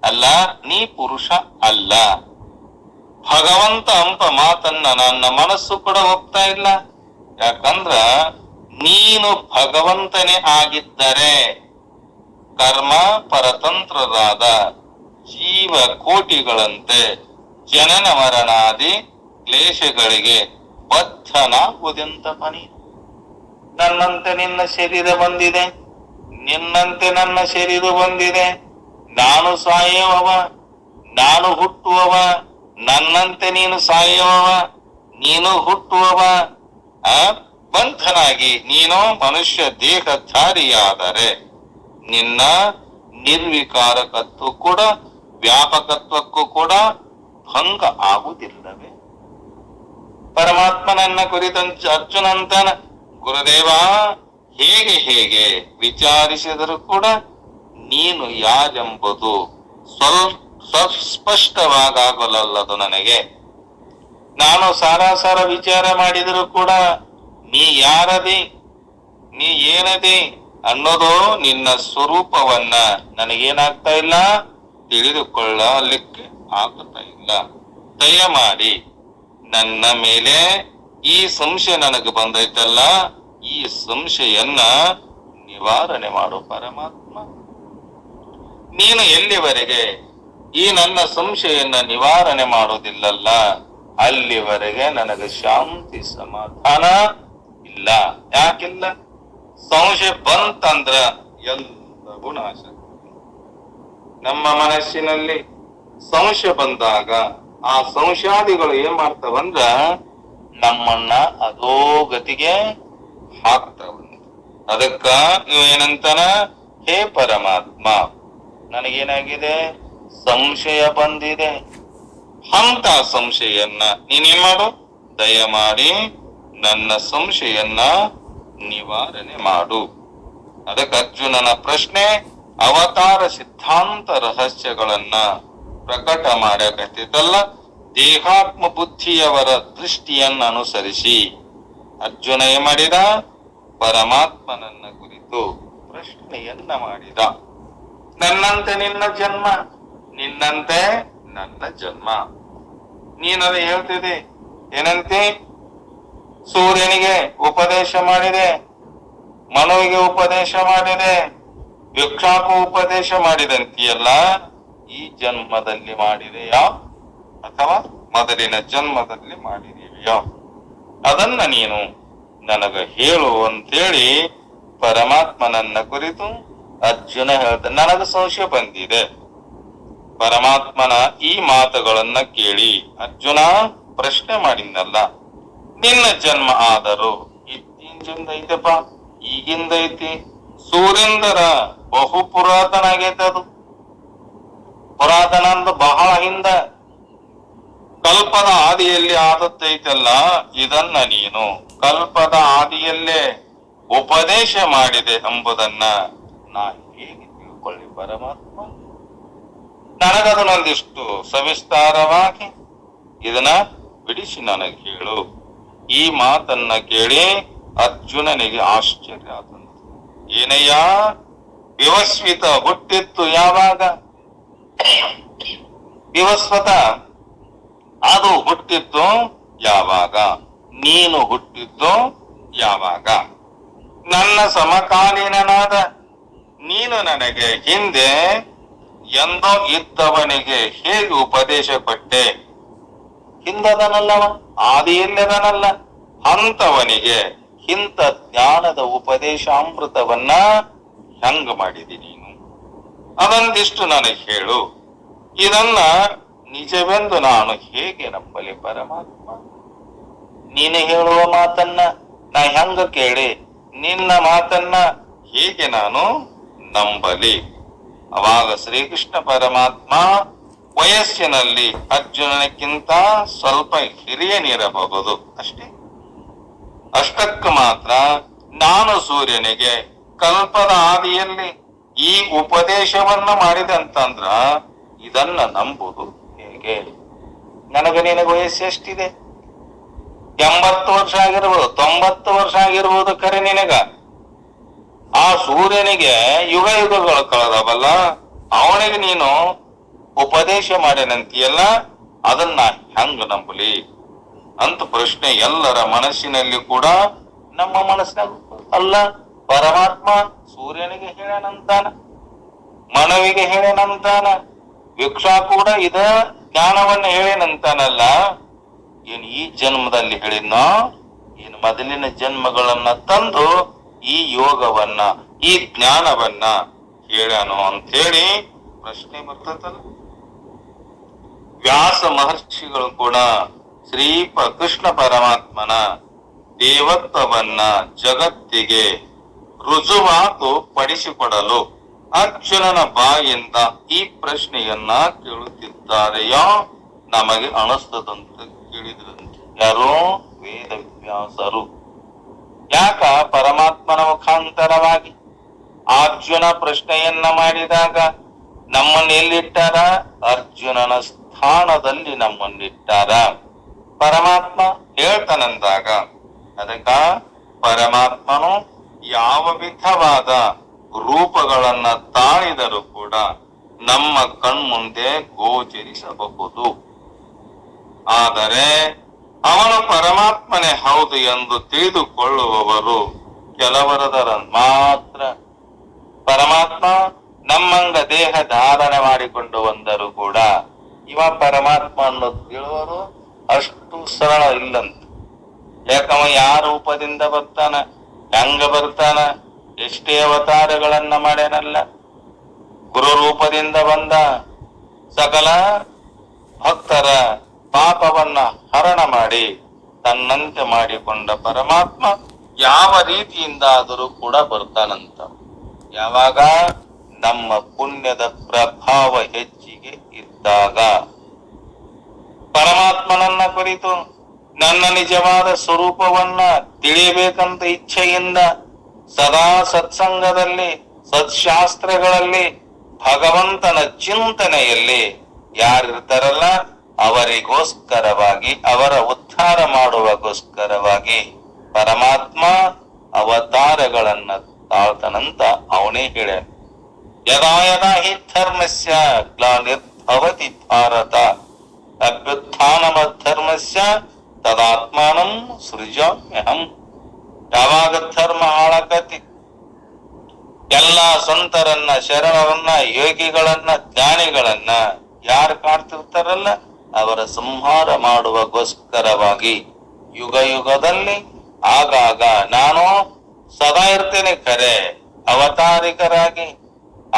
ಅಲ್ಲ, ನೀ ಪುರುಷ ಅಲ್ಲ. ಭಗವಂತ ಅಂತ ಮಾತನ್ನ ನನ್ನ ಮನಸ್ಸು ಕೂಡ ಒಪ್ತಾ ಇಲ್ಲ. ಯಾಕಂದ್ರ ನೀನು ಭಗವಂತನೇ ಆಗಿದ್ದರೆ ಕರ್ಮ ಪರತಂತ್ರರಾದ ಜೀವ ಕೋಟಿಗಳಂತೆ ಜನನ ಮರಣಾದಿ ಕ್ಲೇಶಗಳಿಗೆ ಬದ್ಧನಾಗುವುದೆಂತ ಪನಿ. ನನ್ನಂತೆ ನಿನ್ನ ಶರೀರ ಬಂದಿದೆ, ನಿನ್ನಂತೆ ನನ್ನ ಶರೀರ ಬಂದಿದೆ. ನಾನು ಸಾಯುವವ, ನಾನು ಹುಟ್ಟುವವ. ನನ್ನಂತೆ ನೀನು ಸಾಯುವವ, ನೀನು ಹುಟ್ಟುವವ. ಬಂಧನಾಗಿ ನೀನು ಮನುಷ್ಯ ದೇಹಧಾರಿಯಾದರೆ ನಿನ್ನ ನಿರ್ವಿಕಾರಕತ್ವ ಕೂಡ ವ್ಯಾಪಕತ್ವಕ್ಕೂ ಕೂಡ ಭಂಗ ಆಗುವುದಿಲ್ಲವೇ? ಪರಮಾತ್ಮನನ್ನ ಕುರಿತಂತೆ ಅರ್ಜುನ ಅಂತಾನ, ಗುರುದೇವ ಹೇಗೆ ಹೇಗೆ ವಿಚಾರಿಸಿದರೂ ಕೂಡ ನೀನು ಯಾರೆಂಬುದು ಸ್ಪಷ್ಟವಾಗಲಲ್ಲದು ನನಗೆ. ನಾನು ಸಾರಾಸಾರ ವಿಚಾರ ಮಾಡಿದರೂ ಕೂಡ ನೀ ಯಾರದಿ, ನೀ ಏನದಿ ಅನ್ನೋದು ನಿನ್ನ ಸ್ವರೂಪವನ್ನ ನನಗೇನಾಗ್ತಾ ಇಲ್ಲ, ತಿಳಿದುಕೊಳ್ಳಲಿಕ್ಕೆ ಆಗ್ತಾ ಇಲ್ಲ. ದಯಮಾಡಿ ನನ್ನ ಮೇಲೆ ಈ ಸಂಶಯ ನನಗೆ ಬಂದೈತಲ್ಲ, ಈ ಸಂಶಯನ್ನ ನಿವಾರಣೆ ಮಾಡು ಪರಮಾತ್ಮ. ನೀನು ಎಲ್ಲಿವರೆಗೆ ಈ ನನ್ನ ಸಂಶಯನ್ನ ನಿವಾರಣೆ ಮಾಡೋದಿಲ್ಲಲ್ಲ, ಅಲ್ಲಿವರೆಗೆ ನನಗೆ ಶಾಂತಿ ಸಮಾಧಾನ ಇಲ್ಲ. ಯಾಕಿಲ್ಲ? ಸಂಶಯ ಬಂತಂದ್ರ ಎಲ್ಲವೂ ನಾಶ. ನಮ್ಮ ಮನಸ್ಸಿನಲ್ಲಿ ಸಂಶಯ ಬಂದಾಗ ಆ ಸಂಶಯಾದಿಗಳು ಏನ್ ಮಾಡ್ತಾವಂದ್ರ ನಮ್ಮನ್ನ ಅದೋ ಗತಿಗೆ ಹಾಕ್ತಾವ. ಅದಕ್ಕ ನೀವೇನಂತಾನ, ಹೇ ಪರಮಾತ್ಮ, ನನಗೇನಾಗಿದೆ? ಸಂಶಯ ಬಂದಿದೆ. ಅಂತ ಸಂಶಯನ್ನ ನೀನೇನ್ ಮಾಡು, ದಯಮಾಡಿ ನನ್ನ ಸಂಶಯನ್ನ ನಿವಾರಣೆ ಮಾಡು. ಅದಕ್ಕೆ ಅರ್ಜುನನ ಪ್ರಶ್ನೆ ಅವತಾರ ಸಿದ್ಧಾಂತ ರಹಸ್ಯಗಳನ್ನ ಪ್ರಕಟ ಮಾಡಕತ್ತಿದ್ದಲ್ಲ. ದೇಹಾತ್ಮ ಬುದ್ಧಿಯವರ ದೃಷ್ಟಿಯನ್ನ ಅನುಸರಿಸಿ ಅರ್ಜುನ ಏನ್ ಮಾಡಿದ? ಪರಮಾತ್ಮನನ್ನ ಕುರಿತು ಪ್ರಶ್ನೆಯನ್ನ ಮಾಡಿದ. ನನ್ನಂತೆ ನಿನ್ನ ಜನ್ಮ, ನಿನ್ನಂತೆ ನನ್ನ ಜನ್ಮ. ನೀನದು ಹೇಳ್ತಿದೆ ಏನಂತೆ? ಸೂರ್ಯನಿಗೆ ಉಪದೇಶ ಮಾಡಿದೆ, ಮನುವಿಗೆ ಉಪದೇಶ ಮಾಡಿದೆ, ವೃಕ್ಷಕ್ಕೂ ಉಪದೇಶ ಮಾಡಿದಂತೆಯಲ್ಲ, ಈ ಜನ್ಮದಲ್ಲಿ ಮಾಡಿದೆಯಾ ಅಥವಾ ಮೊದಲಿನ ಜನ್ಮದಲ್ಲಿ ಮಾಡಿದೆಯಾ? ಅದನ್ನ ನೀನು ನನಗ ಹೇಳು ಅಂತೇಳಿ ಪರಮಾತ್ಮನನ್ನ ಕುರಿತು ಅರ್ಜುನ ಹೇಳ್ದ. ನನಗ ಸಂಶಯ ಬಂದಿದೆ. ಪರಮಾತ್ಮನ ಈ ಮಾತುಗಳನ್ನ ಕೇಳಿ ಅರ್ಜುನ ಪ್ರಶ್ನೆ ಮಾಡಿದ್ನಲ್ಲ, ನಿನ್ನ ಜನ್ಮ ಆದರೂ ಇತ್ತೀಚಿಂದ ಐತಪ್ಪ, ಈಗಿಂದ ಐತಿ, ಸೂರ್ಯಂದರ ಬಹು ಪುರಾತನ ಆಗೈತೆ. ಅದು ಪುರಾತನ ಅಂದ ಬಹಳ ಹಿಂದ, ಕಲ್ಪದ ಆದಿಯಲ್ಲಿ ಆದತ್ತೈತಲ್ಲ, ಇದನ್ನ ನೀನು ಕಲ್ಪದ ಆದಿಯಲ್ಲೇ ಉಪದೇಶ ಮಾಡಿದೆ ಎಂಬುದನ್ನ ನಾ ಹೇಗೆ ತಿಳ್ಕೊಳ್ಳಿ ಪರಮಾತ್ಮ? ನನಗದನ್ನೊಂದಿಷ್ಟು ಸವಿಸ್ತಾರವಾಗಿ ಇದನ್ನ ಬಿಡಿಸಿ ನನಗೆ ಹೇಳು. ಈ ಮಾತನ್ನ ಕೇಳಿ ಅರ್ಜುನನಿಗೆ ಆಶ್ಚರ್ಯ ಆತಂತೆ. ಏನಯ್ಯ, ವಿವಸ್ವಿತ ಹುಟ್ಟಿತ್ತು ಯಾವಾಗ? ವಿವಸ್ವತ ಅದು ಹುಟ್ಟಿದ್ದು ಯಾವಾಗ? ನೀನು ಹುಟ್ಟಿದ್ದು ಯಾವಾಗ? ನನ್ನ ಸಮಕಾಲೀನನಾದ ನೀನು ನನಗೆ ಹಿಂದೆ ಎಂದೋ ಇದ್ದವನಿಗೆ ಹೇಗೆ ಉಪದೇಶ ಕೊಟ್ಟೆ? ಹಿಂದದನಲ್ಲವ, ಆದಿಯಲ್ಲದನಲ್ಲ, ಅಂತವನಿಗೆ ಇಂಥ ಜ್ಞಾನದ ಉಪದೇಶಾಮೃತವನ್ನ ಹೆಂಗ ಮಾಡಿದಿ ನೀನು? ಅದೊಂದಿಷ್ಟು ನನಗೆ ಹೇಳು. ಇದನ್ನ ನಿಜವೆಂದು ನಾನು ಹೇಗೆ ನಂಬಲಿ ಪರಮಾತ್ಮ? ನೀನು ಹೇಳುವ ಮಾತನ್ನ ನಾ ಹೆಂಗ ಕೇಳಿ ನಿನ್ನ ಮಾತನ್ನ ಹೇಗೆ ನಾನು ನಂಬಲಿ? ಅವಾಗ ಶ್ರೀಕೃಷ್ಣ ಪರಮಾತ್ಮ ವಯಸ್ಸಿನಲ್ಲಿ ಅರ್ಜುನನಕ್ಕಿಂತ ಸ್ವಲ್ಪ ಹಿರಿಯನಿರಬಹುದು ಅಷ್ಟೇ. ಅಷ್ಟಕ್ಕೆ ಮಾತ್ರ ನಾನು ಸೂರ್ಯನಿಗೆ ಕಲ್ಪದ ಆದಿಯಲ್ಲಿ ಈ ಉಪದೇಶವನ್ನ ಮಾಡಿದಂತಂದ್ರ ಇದನ್ನ ನಂಬುದು ಹೇಗೆ? ನನಗೆ ನಿನಗೆ ವಯಸ್ಸು ಎಷ್ಟಿದೆ? 80 ವರ್ಷ ಆಗಿರ್ಬೋದು, 90 ವರ್ಷ ಆಗಿರ್ಬೋದು. ಖರೆ ನಿನಗ ಆ ಸೂರ್ಯನಿಗೆ ಯುಗ ಯುಗಗಳು ಕಳೆದವಲ್ಲ, ಅವನಿಗೆ ನೀನು ಉಪದೇಶ ಮಾಡಿನಂತೀಯಲ್ಲ, ಅದನ್ನ ಹೆಂಗ ನಂಬಲಿ ಅಂತ ಪ್ರಶ್ನೆ ಎಲ್ಲರ ಮನಸ್ಸಿನಲ್ಲಿ ಕೂಡ, ನಮ್ಮ ಮನಸ್ಸಿನಾಗ ಅಲ್ಲ. ಪರಮಾತ್ಮ ಸೂರ್ಯನಿಗೆ ಹೇಳೇನಂತಾನ, ಮನವಿಗೆ ಹೇಳೇನಂತಾನ, ವೃಕ್ಷ ಕೂಡ ಇದ ಜ್ಞಾನವನ್ನ ಹೇಳೇನಂತಾನಲ್ಲ. ಏನ್ ಈ ಜನ್ಮದಲ್ಲಿ ಹೇಳಿದ್ನೋ, ಏನ್ ಮೊದಲಿನ ಜನ್ಮಗಳನ್ನ ತಂದು ಈ ಯೋಗವನ್ನ, ಈ ಜ್ಞಾನವನ್ನ ಹೇಳ್ಯಾನೋ ಅಂತ ಹೇಳಿ ಪ್ರಶ್ನೆ ಬರ್ತದಲ್ಲ. ವ್ಯಾಸ ಮಹರ್ಷಿಗಳು ಕೂಡ ಕೃಷ್ಣ ಪರಮಾತ್ಮನ ದೇವತ್ವವನ್ನ ಜಗತ್ತಿಗೆ ರುಜುವಾತು ಪಡಿಸಿಕೊಡಲು ಅರ್ಜುನನ ಬಾಯಿಂದ ಈ ಪ್ರಶ್ನೆಯನ್ನ ಕೇಳುತ್ತಿದ್ದಾರೆಯೋ ನಮಗೆ ಅನಿಸ್ತದಂತ ಕೇಳಿದ್ರಂತೆ. ಯಾರು? ವೇದ ವ್ಯಾಸರು. ಯಾಕ? ಪರಮಾತ್ಮನ ಮುಖಾಂತರವಾಗಿ ಅರ್ಜುನ ಪ್ರಶ್ನೆಯನ್ನ ಮಾಡಿದಾಗ ನಮ್ಮನ್ನ ಎಲ್ಲಿಟ್ಟಾರ? ಅರ್ಜುನನ ಸ್ಥಾನದಲ್ಲಿ ನಮ್ಮನ್ನಿಟ್ಟಾರ. ಪರಮಾತ್ಮ ಹೇಳ್ತಾನಂದಾಗ ಅದಕ್ಕ ಪರಮಾತ್ಮನು ಯಾವ ವಿಧವಾದ ರೂಪಗಳನ್ನ ತಾಳಿದರೂ ಕೂಡ ನಮ್ಮ ಕಣ್ಮುಂದೆ ಗೋಚರಿಸಬಹುದು. ಆದರೆ ಅವನು ಪರಮಾತ್ಮನೇ ಹೌದು ಎಂದು ತಿಳಿದುಕೊಳ್ಳುವವರು ಕೆಲವರದರ ಮಾತ್ರ. ಪರಮಾತ್ಮ ನಮ್ಮಂಗ ದೇಹ ಧಾರಣೆ ಮಾಡಿಕೊಂಡು ಬಂದರೂ ಕೂಡ ಇವ ಪರಮಾತ್ಮ ಅನ್ನೋದು ತಿಳಿವರು ಅಷ್ಟು ಸರಳ ಇಲ್ಲಂತ. ಯಾಕವ ಯಾವ ರೂಪದಿಂದ ಬರ್ತಾನ, ಹೆಂಗ ಬರ್ತಾನ, ಎಷ್ಟೇ ಅವತಾರಗಳನ್ನ ಮಾಡ್ಯಾನಲ್ಲ. ಗುರು ರೂಪದಿಂದ ಬಂದ ಸಕಲ ಭಕ್ತರ ಪಾಪವನ್ನ ಹರಣ ಮಾಡಿ ತನ್ನಂತೆ ಮಾಡಿಕೊಂಡ ಪರಮಾತ್ಮ ಯಾವ ರೀತಿಯಿಂದಾದರೂ ಕೂಡ ಬರ್ತಾನಂತ. ಯಾವಾಗ ನಮ್ಮ ಪುಣ್ಯದ ಪ್ರಭಾವ ಹೆಚ್ಚಿಗೆ ಇದ್ದಾಗ. ಪರಮಾತ್ಮನನ್ನ ಕುರಿತು ನನ್ನ ನಿಜವಾದ ಸ್ವರೂಪವನ್ನ ತಿಳಿಯಬೇಕಂತ ಇಚ್ಛೆಯಿಂದ ಸದಾ ಸತ್ಸಂಗದಲ್ಲಿ, ಸತ್ಶಾಸ್ತ್ರಗಳಲ್ಲಿ, ಭಗವಂತನ ಚಿಂತನೆಯಲ್ಲಿ ಯಾರಿರ್ತಾರಲ್ಲ ಅವರಿಗೋಸ್ಕರವಾಗಿ, ಅವರ ಉದ್ಧಾರ ಮಾಡುವಗೋಸ್ಕರವಾಗಿ ಪರಮಾತ್ಮ ಅವತಾರಗಳನ್ನ ತಾಳ್ತಾನಂತ ಅವನೇ ಹೇಳ. ಯದಾ ಯದಾ ಹಿ ಧರ್ಮಸ್ಯ ಗ್ಲಾನಿರ್ಭವತಿ ಭಾರತ ಅಭ್ಯುತ್ಥಾನಮಧರ್ಮಸ್ಯ ತದಾತ್ಮಾನಂ ಸೃಜಾಮ್ಯಹಂ. ಯಾವಾಗ ಧರ್ಮ ಹಾಳಾಕತಿ, ಎಲ್ಲ ಸಂತರನ್ನ, ಶರಣರನ್ನ, ಯೋಗಿಗಳನ್ನ, ಜ್ಞಾನಿಗಳನ್ನ ಯಾರು ಕಾಡ್ತಿರ್ತಾರಲ್ಲ ಅವರ ಸಂಹಾರ ಮಾಡುವಗೋಸ್ಕರವಾಗಿ ಯುಗ ಯುಗದಲ್ಲಿ ಆಗಾಗ ನಾನು ಸದಾ ಇರ್ತೇನೆ ಖರೆ, ಅವತಾರಿಕರಾಗಿ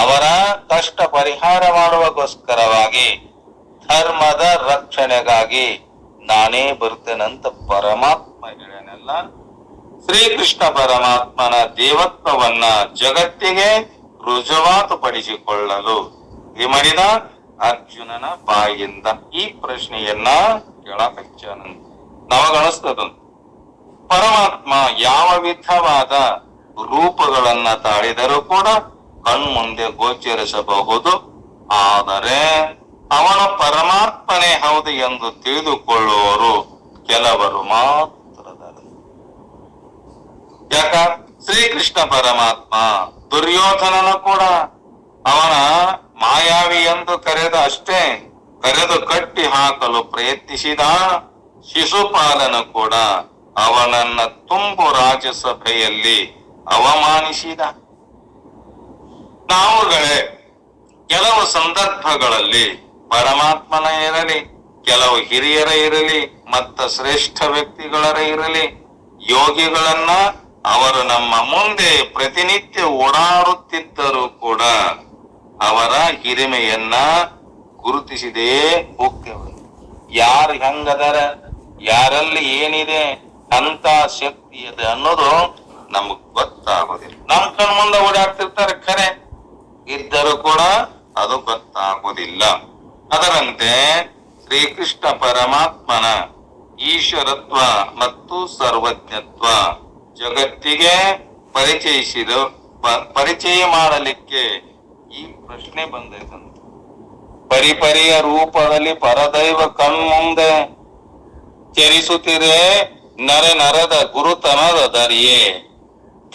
ಅವರ ಕಷ್ಟ ಪರಿಹಾರ ಮಾಡುವಗೋಸ್ಕರವಾಗಿ, ಧರ್ಮದ ರಕ್ಷಣೆಗಾಗಿ ನಾನೇ ಬರ್ತೇನಂತ ಪರಮಾತ್ಮ ಹೇಳನೆಲ್ಲ. ಶ್ರೀಕೃಷ್ಣ ಪರಮಾತ್ಮನ ದೇವತ್ವವನ್ನ ಜಗತ್ತಿಗೆ ರುಜುವಾತುಪಡಿಸಿಕೊಳ್ಳಲು ವಿಮಡಿದ ಅರ್ಜುನನ ಬಾಯಿಯಿಂದ ಈ ಪ್ರಶ್ನೆಯನ್ನ ಕೇಳಕಚ್ಚಾನಂತ. ನಮಗನಿಸ್ತದ ಪರಮಾತ್ಮ ಯಾವ ವಿಧವಾದ ರೂಪಗಳನ್ನ ತಾಳಿದರೂ ಕೂಡ ಕಣ್ಮುಂದೆ ಗೋಚರಿಸಬಹುದು. ಆದರೆ ಅವನ ಪರಮಾತ್ಮನೇ ಹೌದು ಎಂದು ತಿಳಿದುಕೊಳ್ಳುವವರು ಕೆಲವರು ಮಾತ್ರದಲ್ಲ. ಯಾಕ ಶ್ರೀಕೃಷ್ಣ ಪರಮಾತ್ಮ ದುರ್ಯೋಧನನ ಕೂಡ ಅವನ ಮಾಯಾವಿ ಎಂದು ಕರೆದು ಕಟ್ಟಿ ಹಾಕಲು ಪ್ರಯತ್ನಿಸಿದ. ಶಿಶುಪಾಲನ ಕೂಡ ಅವನನ್ನ ತುಂಬು ರಾಜ್ಯಸಭೆಯಲ್ಲಿ ಅವಮಾನಿಸಿದ. ನಾವುಗಳೇ ಕೆಲವು ಸಂದರ್ಭಗಳಲ್ಲಿ ಪರಮಾತ್ಮನ ಇರಲಿ, ಕೆಲವು ಹಿರಿಯರ ಇರಲಿ, ಮತ್ತ ಶ್ರೇಷ್ಠ ವ್ಯಕ್ತಿಗಳರ ಇರಲಿ, ಯೋಗಿಗಳನ್ನ ಅವರು ನಮ್ಮ ಮುಂದೆ ಪ್ರತಿನಿತ್ಯ ಓಡಾಡುತ್ತಿದ್ದರೂ ಕೂಡ ಅವರ ಹಿರಿಮೆಯನ್ನ ಗುರುತಿಸಿದೇ ಹೋಗ್ತೇವೆ. ಯಾರು ಹೆಂಗದಾರ, ಯಾರಲ್ಲಿ ಏನಿದೆ, ಅಂತ ಶಕ್ತಿ ಇದೆ ಅನ್ನೋದು ನಮಗ್ ಗೊತ್ತಾಗೋದಿಲ್ಲ. ನಮ್ ಕಣ್ ಮುಂದೆ ಓಡಾಡ್ತಿರ್ತಾರೆ ಖರೆ, ಇದ್ದರೂ ಕೂಡ ಅದು ಗೊತ್ತಾಗೋದಿಲ್ಲ. ಅದರಂತೆ ಶ್ರೀಕೃಷ್ಣ ಪರಮಾತ್ಮನ ಈಶ್ವರತ್ವ ಮತ್ತು ಸರ್ವಜ್ಞತ್ವ ಜಗತ್ತಿಗೆ ಪರಿಚಯ ಮಾಡಲಿಕ್ಕೆ ಈ ಪ್ರಶ್ನೆ ಬಂದೈತಂತ. ಪರಿಪರಿಯ ರೂಪದಲ್ಲಿ ಪರದೈವ ಕಣ್ಮುಂದೆ ಚರಿಸುತ್ತಿರೆ ನರದ ಗುರುತನದ ದರಿಯೇ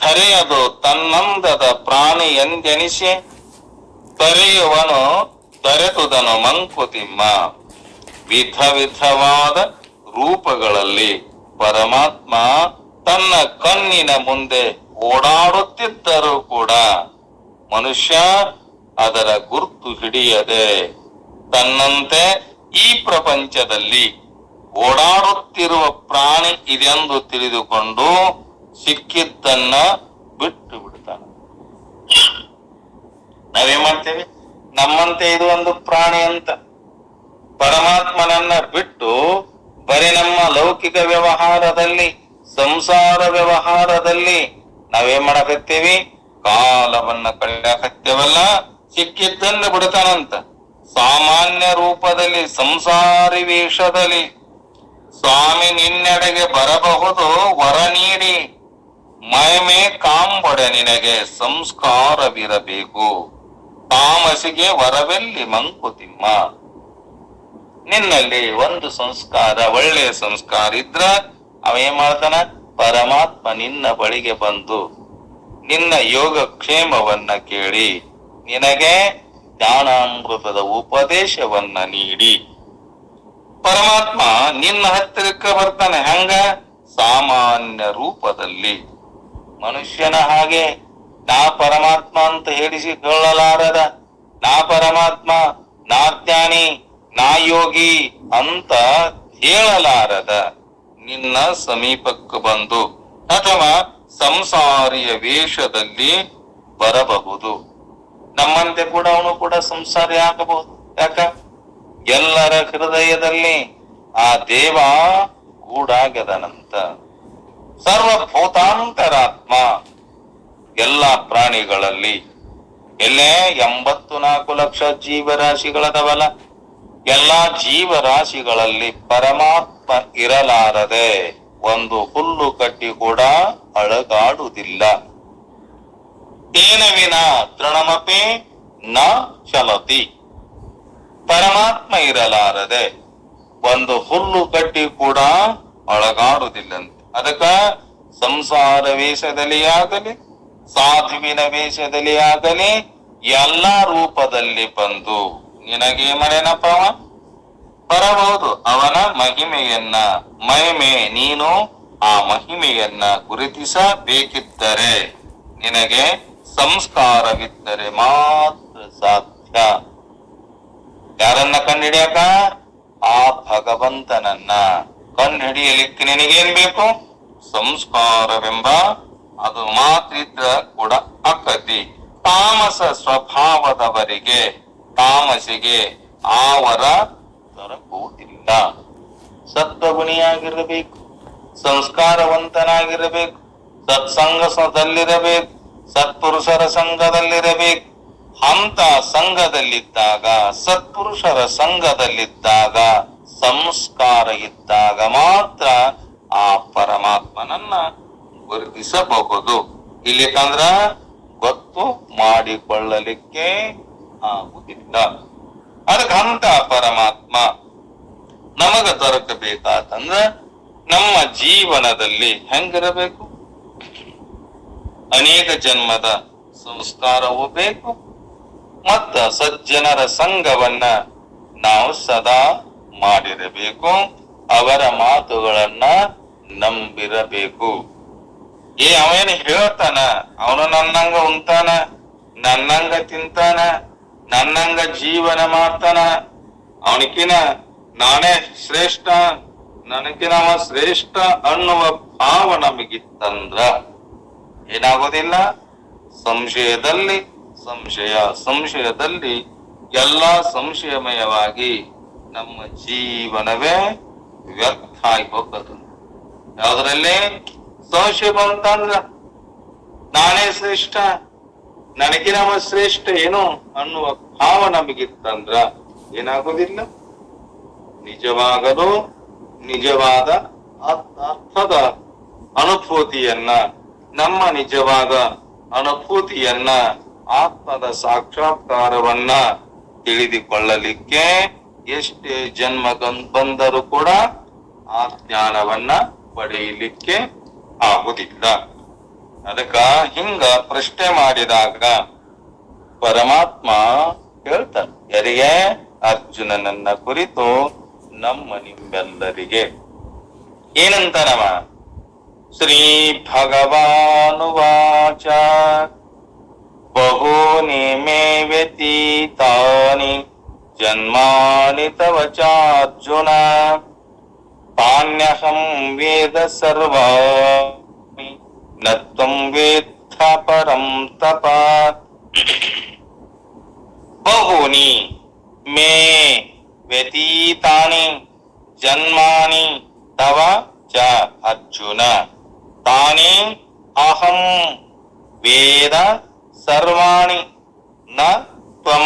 ಧರೆಯದು ತನ್ನಂದದ ಪ್ರಾಣಿ ಎಂದೆನಿಸಿ ತೊರೆಯುವನು ದೊರೆತುದನು ಮಂಕುತಿಮ್ಮ. ವಿಧ ವಿಧವಾದ ರೂಪಗಳಲ್ಲಿ ಪರಮಾತ್ಮ ತನ್ನ ಕಣ್ಣಿನ ಮುಂದೆ ಓಡಾಡುತ್ತಿದ್ದರೂ ಕೂಡ ಮನುಷ್ಯ ಅದರ ಗುರುತು ಹಿಡಿಯದೆ ತನ್ನಂತೆ ಈ ಪ್ರಪಂಚದಲ್ಲಿ ಓಡಾಡುತ್ತಿರುವ ಪ್ರಾಣಿ ಇದೆಂದು ತಿಳಿದುಕೊಂಡು ಸಿಕ್ಕಿದ್ದನ್ನ ಬಿಟ್ಟು ಬಿಡ್ತಾನೆ. ನಾವೇನ್ ಮಾಡ್ತೇವೆ, ನಮ್ಮಂತೆ ಇದು ಒಂದು ಪ್ರಾಣಿ ಅಂತ ಪರಮಾತ್ಮನನ್ನ ಬಿಟ್ಟು ಬರೀ ನಮ್ಮ ಲೌಕಿಕ ವ್ಯವಹಾರದಲ್ಲಿ, ಸಂಸಾರ ವ್ಯವಹಾರದಲ್ಲಿ ನಾವೇನ್ ಮಾಡಕತ್ತೀವಿ, ಕಾಲವನ್ನ ಕಳೆಯಕತ್ತೇವಲ್ಲ. ಸಿಕ್ಕಿದ್ದನ್ನು ಬಿಡ್ತಾನಂತ. ಸಾಮಾನ್ಯ ರೂಪದಲ್ಲಿ, ಸಂಸಾರಿ ವೇಷದಲ್ಲಿ ಸ್ವಾಮಿ ನಿನ್ನೆಡೆಗೆ ಬರಬಹುದು ವರ ನೀಡಿ, ಮೈಮೆ ಕಾಂಬೊಡೆ ನಿನಗೆ ಸಂಸ್ಕಾರವಿರಬೇಕು, ತಾಮಸಿಗೆ ವರವೆಲ್ಲಿ ಮಂಕುತಿಮ್ಮ. ನಿನ್ನಲ್ಲಿ ಒಂದು ಸಂಸ್ಕಾರ, ಒಳ್ಳೆಯ ಸಂಸ್ಕಾರ ಇದ್ರ ಅವೇನ್ ಮಾಡ್ತಾನ, ಪರಮಾತ್ಮ ನಿನ್ನ ಬಳಿಗೆ ಬಂದು ನಿನ್ನ ಯೋಗ ಕ್ಷೇಮವನ್ನ ಕೇಳಿ ನಿನಗೆ ಜ್ಞಾನಾಮೃತದ ಉಪದೇಶವನ್ನ ನೀಡಿ ಪರಮಾತ್ಮ ನಿನ್ನ ಹತ್ತಿರಕ್ಕೆ ಬರ್ತಾನೆ. ಹಂಗ ಸಾಮಾನ್ಯ ರೂಪದಲ್ಲಿ ಮನುಷ್ಯನ ಹಾಗೆ ನಾ ಪರಮಾತ್ಮ ಅಂತ ಹೇಳಿಸಿಕೊಳ್ಳಲಾರದ, ನಾ ಪರಮಾತ್ಮ, ನಾ ಜ್ಞಾನಿ, ನಾ ಯೋಗಿ ಅಂತ ಹೇಳಲಾರದ ನಿನ್ನ ಸಮೀಪಕ್ಕೆ ಬಂದು ಅಥವಾ ಸಂಸಾರಿಯ ವೇಷದಲ್ಲಿ ಬರಬಹುದು. ನಮ್ಮಂತೆ ಕೂಡ ಅವನು ಕೂಡ ಸಂಸಾರಿ ಆಗಬಹುದು. ಯಾಕ? ಎಲ್ಲರ ಹೃದಯದಲ್ಲಿ ಆ ದೇವ ಗೂಡಾಗದನಂತ. ಸರ್ವಭೂತಾಂತರಾತ್ಮ ಎಲ್ಲ ಪ್ರಾಣಿಗಳಲ್ಲಿ ಎಲ್ಲೇ 84 ಲಕ್ಷ ಜೀವರಾಶಿಗಳದವಲ್ಲ, ಎಲ್ಲಾ ಜೀವರಾಶಿಗಳಲ್ಲಿ ಪರಮಾತ್ಮ ಇರಲಾರದೆ ಒಂದು ಹುಲ್ಲು ಕಟ್ಟಿ ಕೂಡ ಅಳಗಾಡುವುದಿಲ್ಲ. ತೇನ ವಿನ ತೃಣಮಪಿ ನ ಚಲತಿ. ಪರಮಾತ್ಮ ಇರಲಾರದೆ ಒಂದು ಹುಲ್ಲು ಕಟ್ಟಿ ಕೂಡ ಅಳಗಾಡುವುದಿಲ್ಲಂತೆ. ಅದಕ್ಕ ಸಂಸಾರ ವೇಷದಲ್ಲಿ ಆಗಲಿ, ಸಾಧುವಿನ ವೇಷದಲ್ಲಿ ಆಗಲಿ, ಎಲ್ಲಾ ರೂಪದಲ್ಲಿ ಬಂದು ನಿನಗೆ ಮನೆನಪ್ಪ ಬರಬಹುದು. ಅವನ ಮಹಿಮೆ ನೀನು ಆ ಮಹಿಮೆಯನ್ನ ಗುರುತಿಸಬೇಕಿದ್ದರೆ, ನಿನಗೆ ಸಂಸ್ಕಾರವಿದ್ದರೆ ಮಾತ್ರ ಸಾಧ್ಯ. ಯಾರನ್ನ ಕಂಡುಹಿಡಿಯಕ? ಆ ಭಗವಂತನನ್ನ ಕಂಡುಹಿಡಿಯಲಿಕ್ಕೆ ನಿನಗೇನ್ ಬೇಕು? ಸಂಸ್ಕಾರವೆಂಬ ಅದು ಮಾತ್ರ ಕೂಡ ಅಕ್ಕತಿ. ತಾಮಸ ಸ್ವಭಾವದವರಿಗೆ, ತಾಮಸಿಗೆ ಆವರ ದೊರಕುವುದಿಲ್ಲ. ಸತ್ವಗುಣಿಯಾಗಿರಬೇಕು, ಸಂಸ್ಕಾರವಂತನಾಗಿರಬೇಕು, ಸತ್ಸಂಗದಲ್ಲಿರಬೇಕು, ಸತ್ಪುರುಷರ ಸಂಘದಲ್ಲಿರಬೇಕು. ಅಂತ ಸಂಘದಲ್ಲಿದ್ದಾಗ, ಸತ್ಪುರುಷರ ಸಂಘದಲ್ಲಿದ್ದಾಗ, ಸಂಸ್ಕಾರ ಇದ್ದಾಗ ಮಾತ್ರ ಆ ಪರಮಾತ್ಮನನ್ನ ಗುರುತಿಸಬಹುದು. ಇಲ್ಲಿ ತಂದ್ರ ಗೊತ್ತು ಮಾಡಿಕೊಳ್ಳಲಿಕ್ಕೆ ಆಗುವುದಿಲ್ಲ. ಅದಕ್ಕೆ ಅಂತ ಪರಮಾತ್ಮ ನಮಗ ದೊರಕಬೇಕಾತಂದ್ರ ನಮ್ಮ ಜೀವನದಲ್ಲಿ ಹೆಂಗಿರಬೇಕು? ಅನೇಕ ಜನ್ಮದ ಸಂಸ್ಕಾರವೂ ಬೇಕು, ಮತ್ತ ಸಜ್ಜನರ ಸಂಘವನ್ನ ನಾವು ಸದಾ ಮಾಡಿರಬೇಕು. ಅವರ ಮಾತುಗಳನ್ನ ನಂಬಿರಬೇಕು. ಅವೇನು ಹೇಳ್ತಾನ, ಅವನು ನನ್ನಂಗ ಉಂತಾನ, ನನ್ನಂಗ ತಿಂತಾನ, ನನ್ನಂಗ ಜೀವನ ಮಾಡ್ತಾನ, ಅವನಕಿನ ನಾನೇ ಶ್ರೇಷ್ಠ, ನನಗಿನ ಅವ ಶ್ರೇಷ್ಠ ಅನ್ನುವ ಭಾವ ನಮಗಿತ್ತಂದ್ರ ಏನಾಗೋದಿಲ್ಲ? ಸಂಶಯದಲ್ಲಿ ಎಲ್ಲಾ ಸಂಶಯಮಯವಾಗಿ ನಮ್ಮ ಜೀವನವೇ ವ್ಯರ್ಥ ಆಗಿ ಹೋಗ್ತದೆ. ಯಾವ್ದ್ರಲ್ಲಿ ಸಂಶಯ ಬಂತಂದ್ರ ನಾನೇ ಶ್ರೇಷ್ಠ, ನನಗಿನವ ಶ್ರೇಷ್ಠ ಏನು ಅನ್ನುವ ಭಾವ ನಮಗಿತ್ತಂದ್ರ ಏನಾಗೋದಿಲ್ಲ? ನಿಜವಾಗಲು ನಿಜವಾದ ಅರ್ಥದ ಅನುಭೂತಿಯನ್ನ, ನಮ್ಮ ನಿಜವಾದ ಅನುಭೂತಿಯನ್ನ, ಆತ್ಮದ ಸಾಕ್ಷಾತ್ಕಾರವನ್ನ ತಿಳಿದುಕೊಳ್ಳಲಿಕ್ಕೆ ಎಷ್ಟೇ ಜನ್ಮ ಬಂದರೂ ಕೂಡ ಆ ಜ್ಞಾನವನ್ನ ಪಡೆಯಲಿಕ್ಕೆ ಆಗುದಿಲ್ಲ. ಅದಕ್ಕ ಹಿಂಗ ಪ್ರಶ್ನೆ ಮಾಡಿದಾಗ ಪರಮಾತ್ಮ ಹೇಳ್ತಾನೆ ಯಾರಿಗೆ? ಅರ್ಜುನನನ್ನ ಕುರಿತು ನಿಮ್ಮೆಲ್ಲರಿಗೆ ಏನಂತಾನವ? ಶ್ರೀ ಭಗವಾನುವಾಚ ಬಹೂನಿ ಮೇ ವ್ಯತೀತಾನಿ ಜನ್ಮಾನಿ ತವ ಚಾರ್ಜುನ ತಾನ್ಯಹಂ ವೇದ ಸರ್ವಾಣಿ ನ ತ್ವಂ ವೇತ್ಥ ಪರಂ ತಪ. ಬಹೂನಿ ಮೇ ವ್ಯತೀತಾನಿ ಜನ್ಮಾನಿ ತವ ಚ ಅರ್ಜುನ ತಾನಿ ಅಹಂ ವೇದ ಸರ್ವಾಣಿ ನ ತ್ವಂ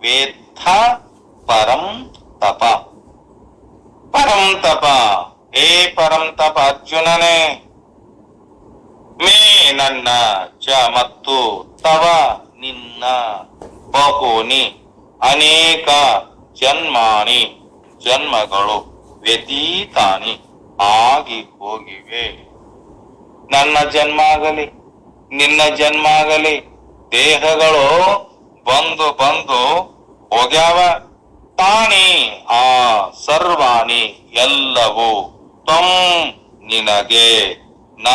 ವೇತ್ಥ ಪರಂ ತಪ. ಪರಂ ತಪ, ಹೇ ಪರಂ ತಪ ಅರ್ಜುನನೇ, ಮೇ ನನ್ನ, ಚ ಮತ್ತು, ತವ ನಿನ್ನ, ಬಹುನಿ ಅನೇಕ, ಜನ್ಮಾನಿ ಜನ್ಮಗಳು, ವ್ಯತೀತಾನಿ ಆಗಿ ಹೋಗಿವೆ. ನನ್ನ ಜನ್ಮ ಆಗಲಿ ನಿನ್ನ ಜನ್ಮ ಆಗಲಿ ದೇಹಗಳು ಬಂದು ಬಂದು ಹೋಗ್ಯಾವ. ತಾನಿ ಆ ಸರ್ವಾಣಿ ಎಲ್ಲವೂ, ತ್ವಂ ನಿನಗೆ, ನ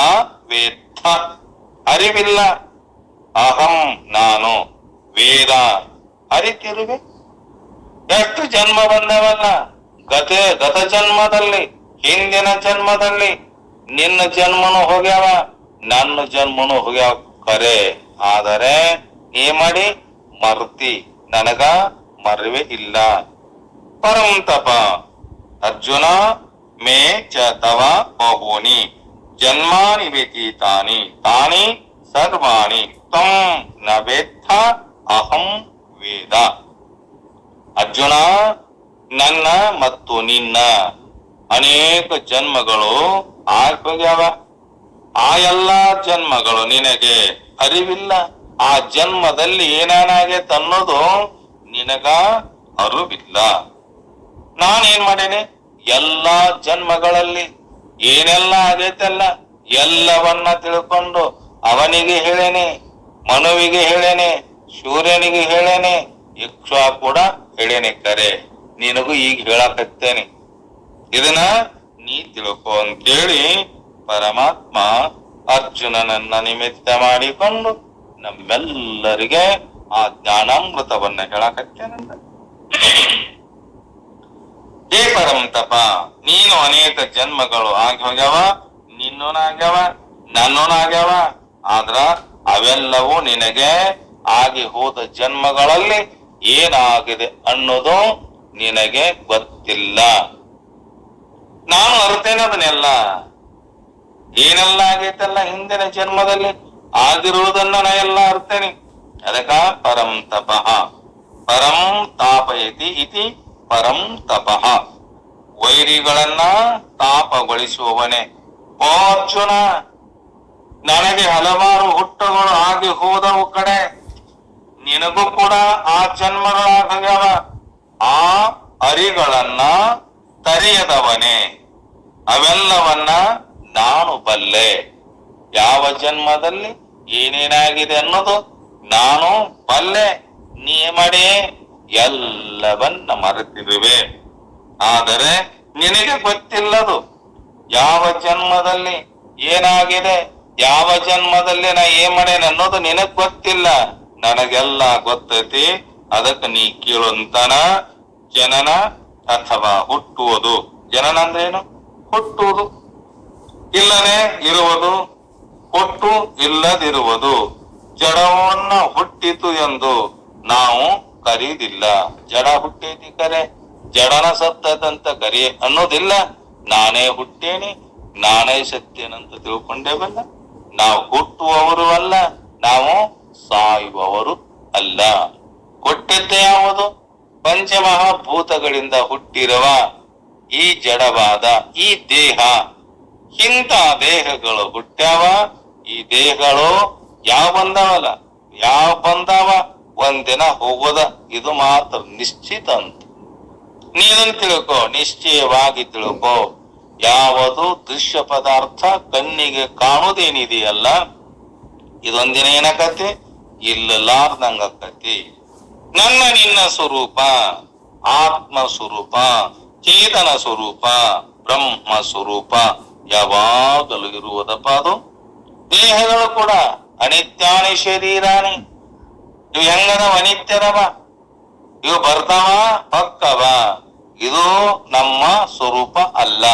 ವೇತ್ಥ ಅರಿವಿಲ್ಲ, ಅಹಂ ನಾನು, ವೇದ ಅರಿತಿರುವೆ. ಎಷ್ಟು ಜನ್ಮ ಬಂದವಲ್ಲ, ಗತ ಜನ್ಮದಲ್ಲಿ, ಹಿಂದಿನ ಜನ್ಮದಲ್ಲಿ ನಿನ್ನ ಜನ್ಮನು ಹೋಗ್ಯಾವ, ನನ್ನ ಜನ್ಮನು ಹೋಗ್ಯಾವ ಕರೆ. ಆದರೆ ನೀ ಮಾಡಿ ಮರ್ತಿ, ನನಗ ಮರವೇ ಇಲ್ಲ. ಪರಂ ತಪ ಅರ್ಜುನ ಮೇ ಚ ತವ ಬಹೂನಿ ಜನ್ಮಾನಿ ವ್ಯತೀತಾನಿ ತಾನಿ ಸರ್ವಾಣಿ ತ್ವಂ ನ ವೇತ್ಥ ಅಹಂ ವೇದ. ಅರ್ಜುನ, ನನ್ನ ಮತ್ತು ನಿನ್ನ ಅನೇಕ ಜನ್ಮಗಳು ಆಗ್ಯಾವ. ಆ ಎಲ್ಲಾ ಜನ್ಮಗಳು ನಿನಗೆ ಅರಿವಿಲ್ಲ. ಆ ಜನ್ಮದಲ್ಲಿ ಏನೇನಾಗೈತೆ ಅನ್ನೋದು ನಿನಗ ಅರಿವಿಲ್ಲ. ನಾನೇನ್ ಮಾಡೇನೆ, ಎಲ್ಲಾ ಜನ್ಮಗಳಲ್ಲಿ ಏನೆಲ್ಲ ಆಗೈತಲ್ಲ ಎಲ್ಲವನ್ನ ತಿಳ್ಕೊಂಡು ಅವನಿಗೆ ಹೇಳೇನೆ, ಮನುವಿಗೆ ಹೇಳೇನೆ, ಸೂರ್ಯನಿಗೆ ಹೇಳೇನೆ, ಇಕ್ಷಾ ಕೂಡ ಹೇಳೇನೆ. ಕರೆ ನಿನಗೂ ಈಗ ಹೇಳಕತ್ತೇನೆ, ಇದನ್ನ ನೀ ತಿಳ್ಕೊ ಅಂತೇಳಿ ಪರಮಾತ್ಮ ಅರ್ಜುನನನ್ನ ನಿಮಿತ್ತ ಮಾಡಿಕೊಂಡು ನಮ್ಮೆಲ್ಲರಿಗೆ ಆ ಜ್ಞಾನಾಮೃತವನ್ನ ಹೇಳಕತ್ತೇನಂದ. ಹೇ ಪರಂ ತಪ, ನೀನು ಅನೇಕ ಜನ್ಮಗಳು ಆಗಿ ಹೋಗ್ಯಾವ, ನಿನ್ನೂನಾಗ್ಯಾವ, ನನ್ನೂನಾಗ್ಯಾವ. ಆದ್ರ ಅವೆಲ್ಲವೂ ನಿನಗೆ ಆಗಿ ಹೋದ ಜನ್ಮಗಳಲ್ಲಿ ಏನಾಗಿದೆ ಅನ್ನೋದು ನಿನಗೆ ಗೊತ್ತಿಲ್ಲ. ನಾನು ಅರ್ತೇನೆ ಅದನ್ನೆಲ್ಲ, ಏನೆಲ್ಲ ಆಗೈತಲ್ಲ ಹಿಂದಿನ ಜನ್ಮದಲ್ಲಿ ಆಗಿರುವುದನ್ನ ನಾ ಎಲ್ಲ ಅರ್ತೇನೆ. ಅದಕ್ಕ ಪರಂ ತಪಃ ಪರಂ ತಾಪಯತಿ ಇತಿ ಪರಂ ತಪಃ. ವೈರಿಗಳನ್ನ ತಾಪಗೊಳಿಸುವವನೇ. ಓ ಅರ್ಜುನ, ನನಗೆ ಹಲವಾರು ಹುಟ್ಟುಗಳು ಆಗಿ ಹೋದವು ಕಡೆ, ನಿನಗೂ ಕೂಡ ಆ ಜನ್ಮಗಳಾಗ್ಯಾವ. ಆ ಅರಿಗಳನ್ನ ತರೆಯದವನೇ, ಅವೆಲ್ಲವನ್ನ ನಾನು ಬಲ್ಲೆ. ಯಾವ ಜನ್ಮದಲ್ಲಿ ಏನೇನಾಗಿದೆ ಅನ್ನೋದು ನಾನು ಬಲ್ಲೆ. ನೀ ಮಾಡಿ ಎಲ್ಲವನ್ನ ಮರೆತಿರುವೆ. ಆದರೆ ನಿನಗೆ ಗೊತ್ತಿಲ್ಲದು ಯಾವ ಜನ್ಮದಲ್ಲಿ ಏನಾಗಿದೆ, ಯಾವ ಜನ್ಮದಲ್ಲಿ ನಾ ಏನ್ ಮಾಡೇನೆ ಅನ್ನೋದು ನಿನಗ್ ಗೊತ್ತಿಲ್ಲ. ನನಗೆಲ್ಲ ಗೊತ್ತೈತಿ. ಅದಕ್ಕೆ ನೀ ಕೇಳುವಂತನ ಜನನ ಅಥವಾ ಹುಟ್ಟುವುದು. ಜನನ ಅಂದ್ರೇನು? ಹುಟ್ಟುವುದು, ಇಲ್ಲದೆ ಇರುವುದು, ಹುಟ್ಟು ಇಲ್ಲದಿರುವುದು. ಜಡವನ್ನ ಹುಟ್ಟಿತು ಎಂದು ನಾವು ಕರೀದಿಲ್ಲ. ಜಡ ಹುಟ್ಟೈತಿ ಕರೆ, ಜಡನ ಸತ್ತದಂತ ಕರಿ ಅನ್ನೋದಿಲ್ಲ. ನಾನೇ ಹುಟ್ಟೇನಿ, ನಾನೇ ಸತ್ತೇನಂತ ತಿಳ್ಕೊಂಡೇವಲ್ಲ. ನಾವು ಹುಟ್ಟುವವರು ಅಲ್ಲ, ನಾವು ಸಾಯುವವರು ಅಲ್ಲ. ಹುಟ್ಟಿದ್ದೆ ಯಾವುದು? ಪಂಚಮಹಾಭೂತಗಳಿಂದ ಹುಟ್ಟಿರುವ ಈ ಜಡವಾದ ಈ ದೇಹ. ಇಂಥ ದೇಹಗಳು ಹುಟ್ಟ್ಯಾವ. ಈ ದೇಹಗಳು ಯಾವ ಬಂದಾವಲ್ಲ, ಯಾವ ಬಂದಾವ ಒಂದಿನ ಹೋಗೋದ. ಇದು ಮಾತ್ರ ನಿಶ್ಚಿತ ಅಂತ ನೀನಂತ ತಿಳ್ಕೊ, ನಿಶ್ಚಯವಾಗಿ ತಿಳ್ಕೊ. ಯಾವುದು ದೃಶ್ಯ ಪದಾರ್ಥ ಕಣ್ಣಿಗೆ ಕಾಣುವುದೇನಿದೆಯಲ್ಲ, ಇದೊಂದಿನ ಏನಕತಿ ಇಲ್ಲಲಾರ್ದಂಗಕತಿ. ನನ್ನ ನಿನ್ನ ಸ್ವರೂಪ ಆತ್ಮ ಸ್ವರೂಪ, ಚೇತನ ಸ್ವರೂಪ, ಬ್ರಹ್ಮ ಸ್ವರೂಪ ಯಾವಾಗಲೂ ಇರುವುದಪ್ಪ. ಅದು ದೇಹಗಳು ಕೂಡ ಅನಿತ್ಯಾನಿ ಶರೀರಾನಿ. ಇವು ಹೆಂಗದವ? ಅನಿತ್ಯದವ. ಇವು ಬರ್ತಾವ ಹೊಕ್ಕವ. ಇದು ನಮ್ಮ ಸ್ವರೂಪ ಅಲ್ಲ.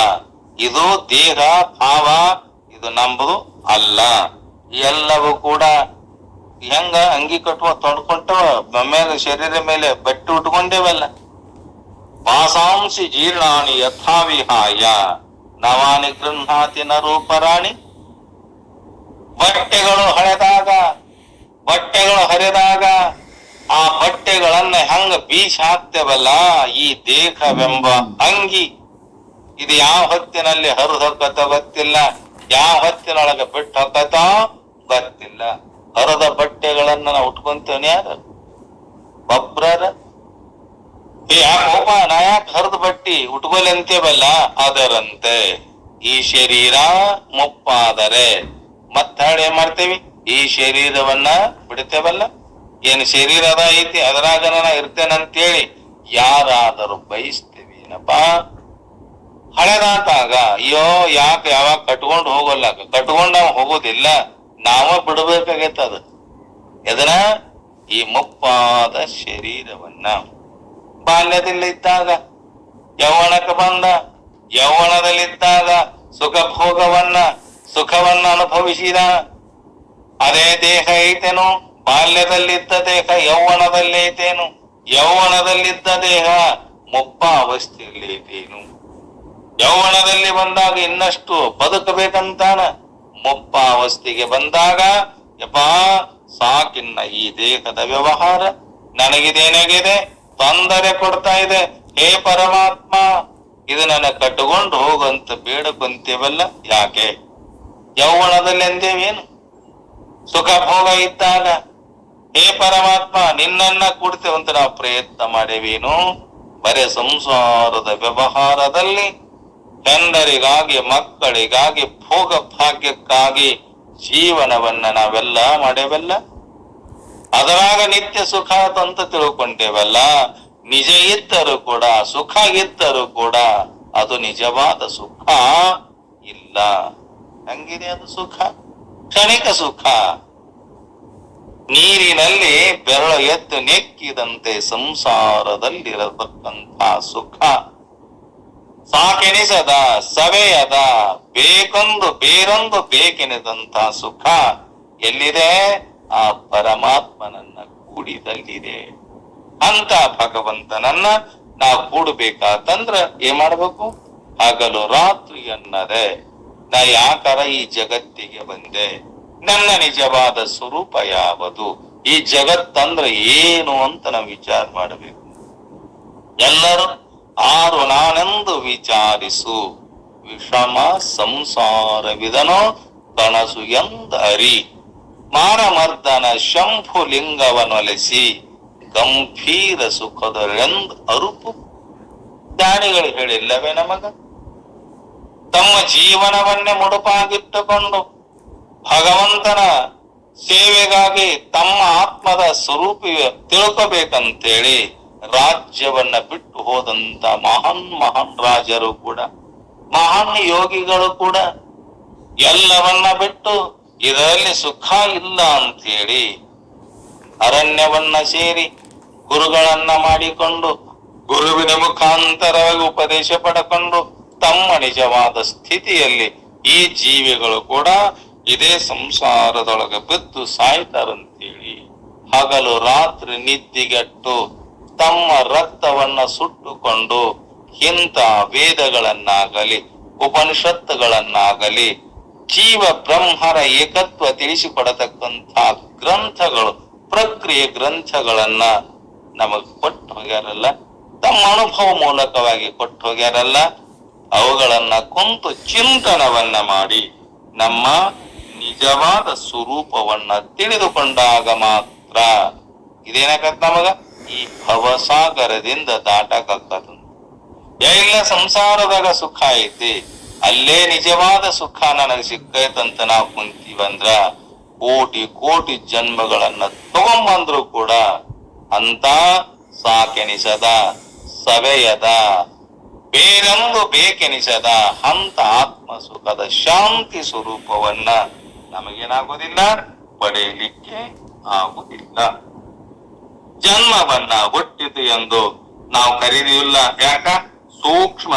ಇದು ದೇಹ ಭಾವ, ಇದು ನಂಬುದು ಅಲ್ಲ. ಎಲ್ಲವೂ ಕೂಡ ಹೆಂಗ ಅಂಗಿ ಕಟ್ಟುವ ತೊಡ್ಕೊಂಡವ ಮೇಲೆ ಶರೀರ ಮೇಲೆ ಬಟ್ಟೆ ಉಟ್ಕೊಂಡೇವಲ್ಲ. ವಾಸಾಂಸಿ ಜೀರ್ಣಾನಿ ಯಥಾವಿಹಾಯ ನವಾನಿ ಗೃಹಾತಿ ನ ರೂಪರಾಣಿ. ಬಟ್ಟೆಗಳು ಹರಿದಾಗ ಆ ಬಟ್ಟೆಗಳನ್ನ ಹೆಂಗ ಬೀಸಿ ಹಾಕ್ತೇವಲ್ಲ, ಈ ದೇಹವೆಂಬ ಅಂಗಿ ಇದು ಯಾವ ಹೊತ್ತಿನಲ್ಲಿ ಹರಿದು ಹೊಕ್ಕತ ಗೊತ್ತಿಲ್ಲ, ಯಾವ ಹೊತ್ತಿನೊಳಗೆ ಬಿಟ್ಟು ಹೊಕ್ಕತ ಗೊತ್ತಿಲ್ಲ. ಹರದ ಬಟ್ಟೆಗಳನ್ನ ನಾವು ಉಟ್ಕೊಂತೇನೆ ಯಾರು? ಒಬ್ರರ ಯಾಕೋಪ ನಾ ಯಾಕೆ ಹರಿದ ಬಟ್ಟಿ ಉಟ್ಕೊಲಿ ಅಂತೇವಲ್ಲ, ಅದರಂತೆ ಈ ಶರೀರ ಮುಪ್ಪಾದರೆ ಮತ್ತೆ ಏನ್ ಮಾಡ್ತೇವಿ? ಈ ಶರೀರವನ್ನ ಬಿಡ್ತೇವಲ್ಲ. ಏನ್ ಶರೀರ ಅದ ಐತಿ, ಅದರಾಗ ನಾ ಇರ್ತೇನಂತೇಳಿ ಯಾರಾದರೂ ಬಯಸ್ತೇವಿ ಏನಪ್ಪ? ಹಳೆದಾತಾಗ ಅಯ್ಯೋ ಯಾಕೆ ಯಾವಾಗ ಕಟ್ಕೊಂಡು ಹೋಗಲ್ಲ, ಕಟ್ಕೊಂಡ್ ನಾವು ಹೋಗೋದಿಲ್ಲ, ನಾವ ಬಿಡ್ಬೇಕಾಗೈತ. ಅದು ಎದನ ಈ ಮುಪ್ಪಾದ ಶರೀರವನ್ನ ಬಾಲ್ಯದಲ್ಲಿ ಇದ್ದಾಗ ಯೌವನಕ್ಕೆ ಬಂದ. ಯೌವನದಲ್ಲಿದ್ದಾಗ ಸುಖವನ್ನ ಅನುಭವಿಸಿದ. ಅದೇ ದೇಹ ಐತೇನು? ಬಾಲ್ಯದಲ್ಲಿದ್ದ ದೇಹ ಯೌವನದಲ್ಲಿ ಐತೇನು? ಯೌವನದಲ್ಲಿದ್ದ ದೇಹ ಮುಪ್ಪಾವಸ್ಥೆಯಲ್ಲಿ ಐತೇನು? ಯೌವನದಲ್ಲಿ ಬಂದಾಗ ಇನ್ನಷ್ಟು ಬದುಕಬೇಕಂತಾನ. ಮುಪ್ಪಾವಸ್ಥೆಗೆ ಬಂದಾಗ ಯಪ್ಪಾ ಸಾಕಿನ್ನ ಈ ದೇಹದ ವ್ಯವಹಾರ ನನಗಿದೇನಾಗಿದೆ, ತೊಂದರೆ ಕೊಡ್ತಾ ಇದೆ, ಹೇ ಪರಮಾತ್ಮ ಇದು ನನ್ನ ಕಟ್ಟಿಕೊಂಡು ಹೋಗಂತ ಬೇಡಕೊಂತೇವಲ್ಲ ಯಾಕೆ? ಯೌವನದಲ್ಲಿ ಎಂದೇವೇನು? ಸುಖ ಭೋಗ ಇದ್ದಾಗ ಹೇ ಪರಮಾತ್ಮ ನಿನ್ನನ್ನ ಕೂಡ್ತೇವಂತ ನಾವು ಪ್ರಯತ್ನ ಮಾಡೇವೇನು? ಬರೇ ಸಂಸಾರದ ವ್ಯವಹಾರದಲ್ಲಿ ಹೆಂಡರಿಗಾಗಿ, ಮಕ್ಕಳಿಗಾಗಿ, ಭೋಗ ಭಾಗ್ಯಕ್ಕಾಗಿ ಜೀವನವನ್ನ ನಾವೆಲ್ಲ ಮಾಡೇವಲ್ಲ. ಅದರಾಗ ನಿತ್ಯ ಸುಖ ಅಂತ ತಿಳ್ಕೊಂಡೇವಲ್ಲ. ನಿಜ ಇದ್ದರೂ ಕೂಡ, ಸುಖ ಇದ್ದರೂ ಕೂಡ ಅದು ನಿಜವಾದ ಸುಖ ಇಲ್ಲ. ಹಂಗಿದೆ ಅದು ಸುಖ, ಕ್ಷಣಿಕ ಸುಖ. ನೀರಿನಲ್ಲಿ ಬೆರಳು ಎದ್ದು ನೆಕ್ಕಿದಂತೆ ಸಂಸಾರದಲ್ಲಿರತಕ್ಕಂಥ ಸುಖ ಸಾಕೆನಿಸದ, ಸವೆಯದ, ಬೇರೊಂದು ಬೇಕೆನಿದಂತ ಸುಖ ಎಲ್ಲಿದೆ? ಆ ಪರಮಾತ್ಮನನ್ನ ಕೂಡಿದಲ್ಲಿದೆ. ಅಂತ ಭಗವಂತನನ್ನ ನಾವು ಕೂಡಬೇಕಾತಂದ್ರ ಏನ್ ಮಾಡ್ಬೇಕು? ಹಗಲು ರಾತ್ರಿ ಅನ್ನದೆ ನಾ ಯಾಕಾರ ಈ ಜಗತ್ತಿಗೆ ಬಂದೆ, ನನ್ನ ನಿಜವಾದ ಸ್ವರೂಪ ಯಾವುದು, ಈ ಜಗತ್ತಂದ್ರೆ ಏನು ಅಂತ ನಾವು ವಿಚಾರ ಮಾಡಬೇಕು. ಎಲ್ಲರೂ ಆರು ನಾನೆಂದು ವಿಚಾರಿಸು, ವಿಷಮ ಸಂಸಾರವಿದನೋ ಕನಸು ಎಂದರಿ, ಮಾರಮರ್ದನ ಶಂಭು ಲಿಂಗವನೊಲೆಸಿ ಗಂಭೀರ ಸುಖದರೆಂದು ಅರುಪು. ಜ್ಞಾನಿಗಳು ಹೇಳಿಲ್ಲವೇ ನಮಗ? ತಮ್ಮ ಜೀವನವನ್ನೇ ಮುಡುಪಾಗಿಟ್ಟುಕೊಂಡು ಭಗವಂತನ ಸೇವೆಗಾಗಿ ತಮ್ಮ ಆತ್ಮದ ಸ್ವರೂಪ ತಿಳ್ಕೋಬೇಕಂತೇಳಿ ರಾಜ್ಯವನ್ನ ಬಿಟ್ಟು ಹೋದಂತ ಮಹಾನ್ ರಾಜರು ಕೂಡ, ಮಹಾನ್ ಯೋಗಿಗಳು ಕೂಡ ಎಲ್ಲವನ್ನ ಬಿಟ್ಟು ಇದರಲ್ಲಿ ಸುಖ ಇಲ್ಲ ಅಂತ ಹೇಳಿ ಅರಣ್ಯವನ್ನ ಸೇರಿ ಗುರುಗಳನ್ನ ಮಾಡಿಕೊಂಡು, ಗುರುವಿನ ಮುಖಾಂತರವಾಗಿ ಉಪದೇಶ ಪಡೆಕೊಂಡು ತಮ್ಮ ನಿಜವಾದ ಸ್ಥಿತಿಯಲ್ಲಿ ಈ ಜೀವಿಗಳು ಕೂಡ ಇದೇ ಸಂಸಾರದೊಳಗೆ ಬಿದ್ದು ಸಾಯ್ತಾರಂತೇಳಿ ಹಗಲು ರಾತ್ರಿ ನಿದ್ದಿಗೆಟ್ಟು ತಮ್ಮ ರಕ್ತವನ್ನ ಸುಟ್ಟುಕೊಂಡು ಇಂಥ ವೇದಗಳನ್ನಾಗಲಿ ಉಪನಿಷತ್ತುಗಳನ್ನಾಗಲಿ ಜೀವ ಬ್ರಹ್ಮರ ಏಕತ್ವ ತಿಳಿಸಿಕೊಡತಕ್ಕಂಥ ಗ್ರಂಥಗಳು, ಪ್ರಕ್ರಿಯೆ ಗ್ರಂಥಗಳನ್ನ ನಮಗ್ ಕೊಟ್ಟು ಹೋಗ್ಯಾರಲ್ಲ, ತಮ್ಮ ಅನುಭವ ಮೂಲಕವಾಗಿ ಕೊಟ್ಟು ಹೋಗ್ಯಾರಲ್ಲ, ಅವುಗಳನ್ನ ಕುಂತು ಚಿಂತನವನ್ನ ಮಾಡಿ ನಮ್ಮ ನಿಜವಾದ ಸ್ವರೂಪವನ್ನ ತಿಳಿದುಕೊಂಡಾಗ ಮಾತ್ರ ಇದೇನಾಗತ್ತ ನಮಗ ಈ ಭವಸಾಗರದಿಂದ ದಾಟಕ್ಕಾಗದು. ಎಲ್ಲ ಸಂಸಾರದಾಗ ಸುಖ ಐತಿ, ಅಲ್ಲೇ ನಿಜವಾದ ಸುಖ ನನಗೆ ಸಿಕ್ಕೈತಂತ ನಾವು ಕುಂತೀವಂದ್ರ ಕೋಟಿ ಜನ್ಮಗಳನ್ನ ತಗೊಂಬಂದ್ರು ಕೂಡ ಅಂತ ಸಾಕೆನಿಸದ, ಸವೆಯದ, ಬೇರೊಂದು ಬೇಕೆನಿಸದ ಅಂತ ಆತ್ಮ ಸುಖದ ಶಾಂತಿ ಸ್ವರೂಪವನ್ನ ನಮಗೇನಾಗುವುದಿಲ್ಲ, ಪಡೆಯಲಿಕ್ಕೆ ಆಗುವುದಿಲ್ಲ. ಜನ್ಮವನ್ನ ಹುಟ್ಟಿತು ಎಂದು ನಾವು ಕರೀದಿಲ್ಲ. ಯಾಕ? ಸೂಕ್ಷ್ಮ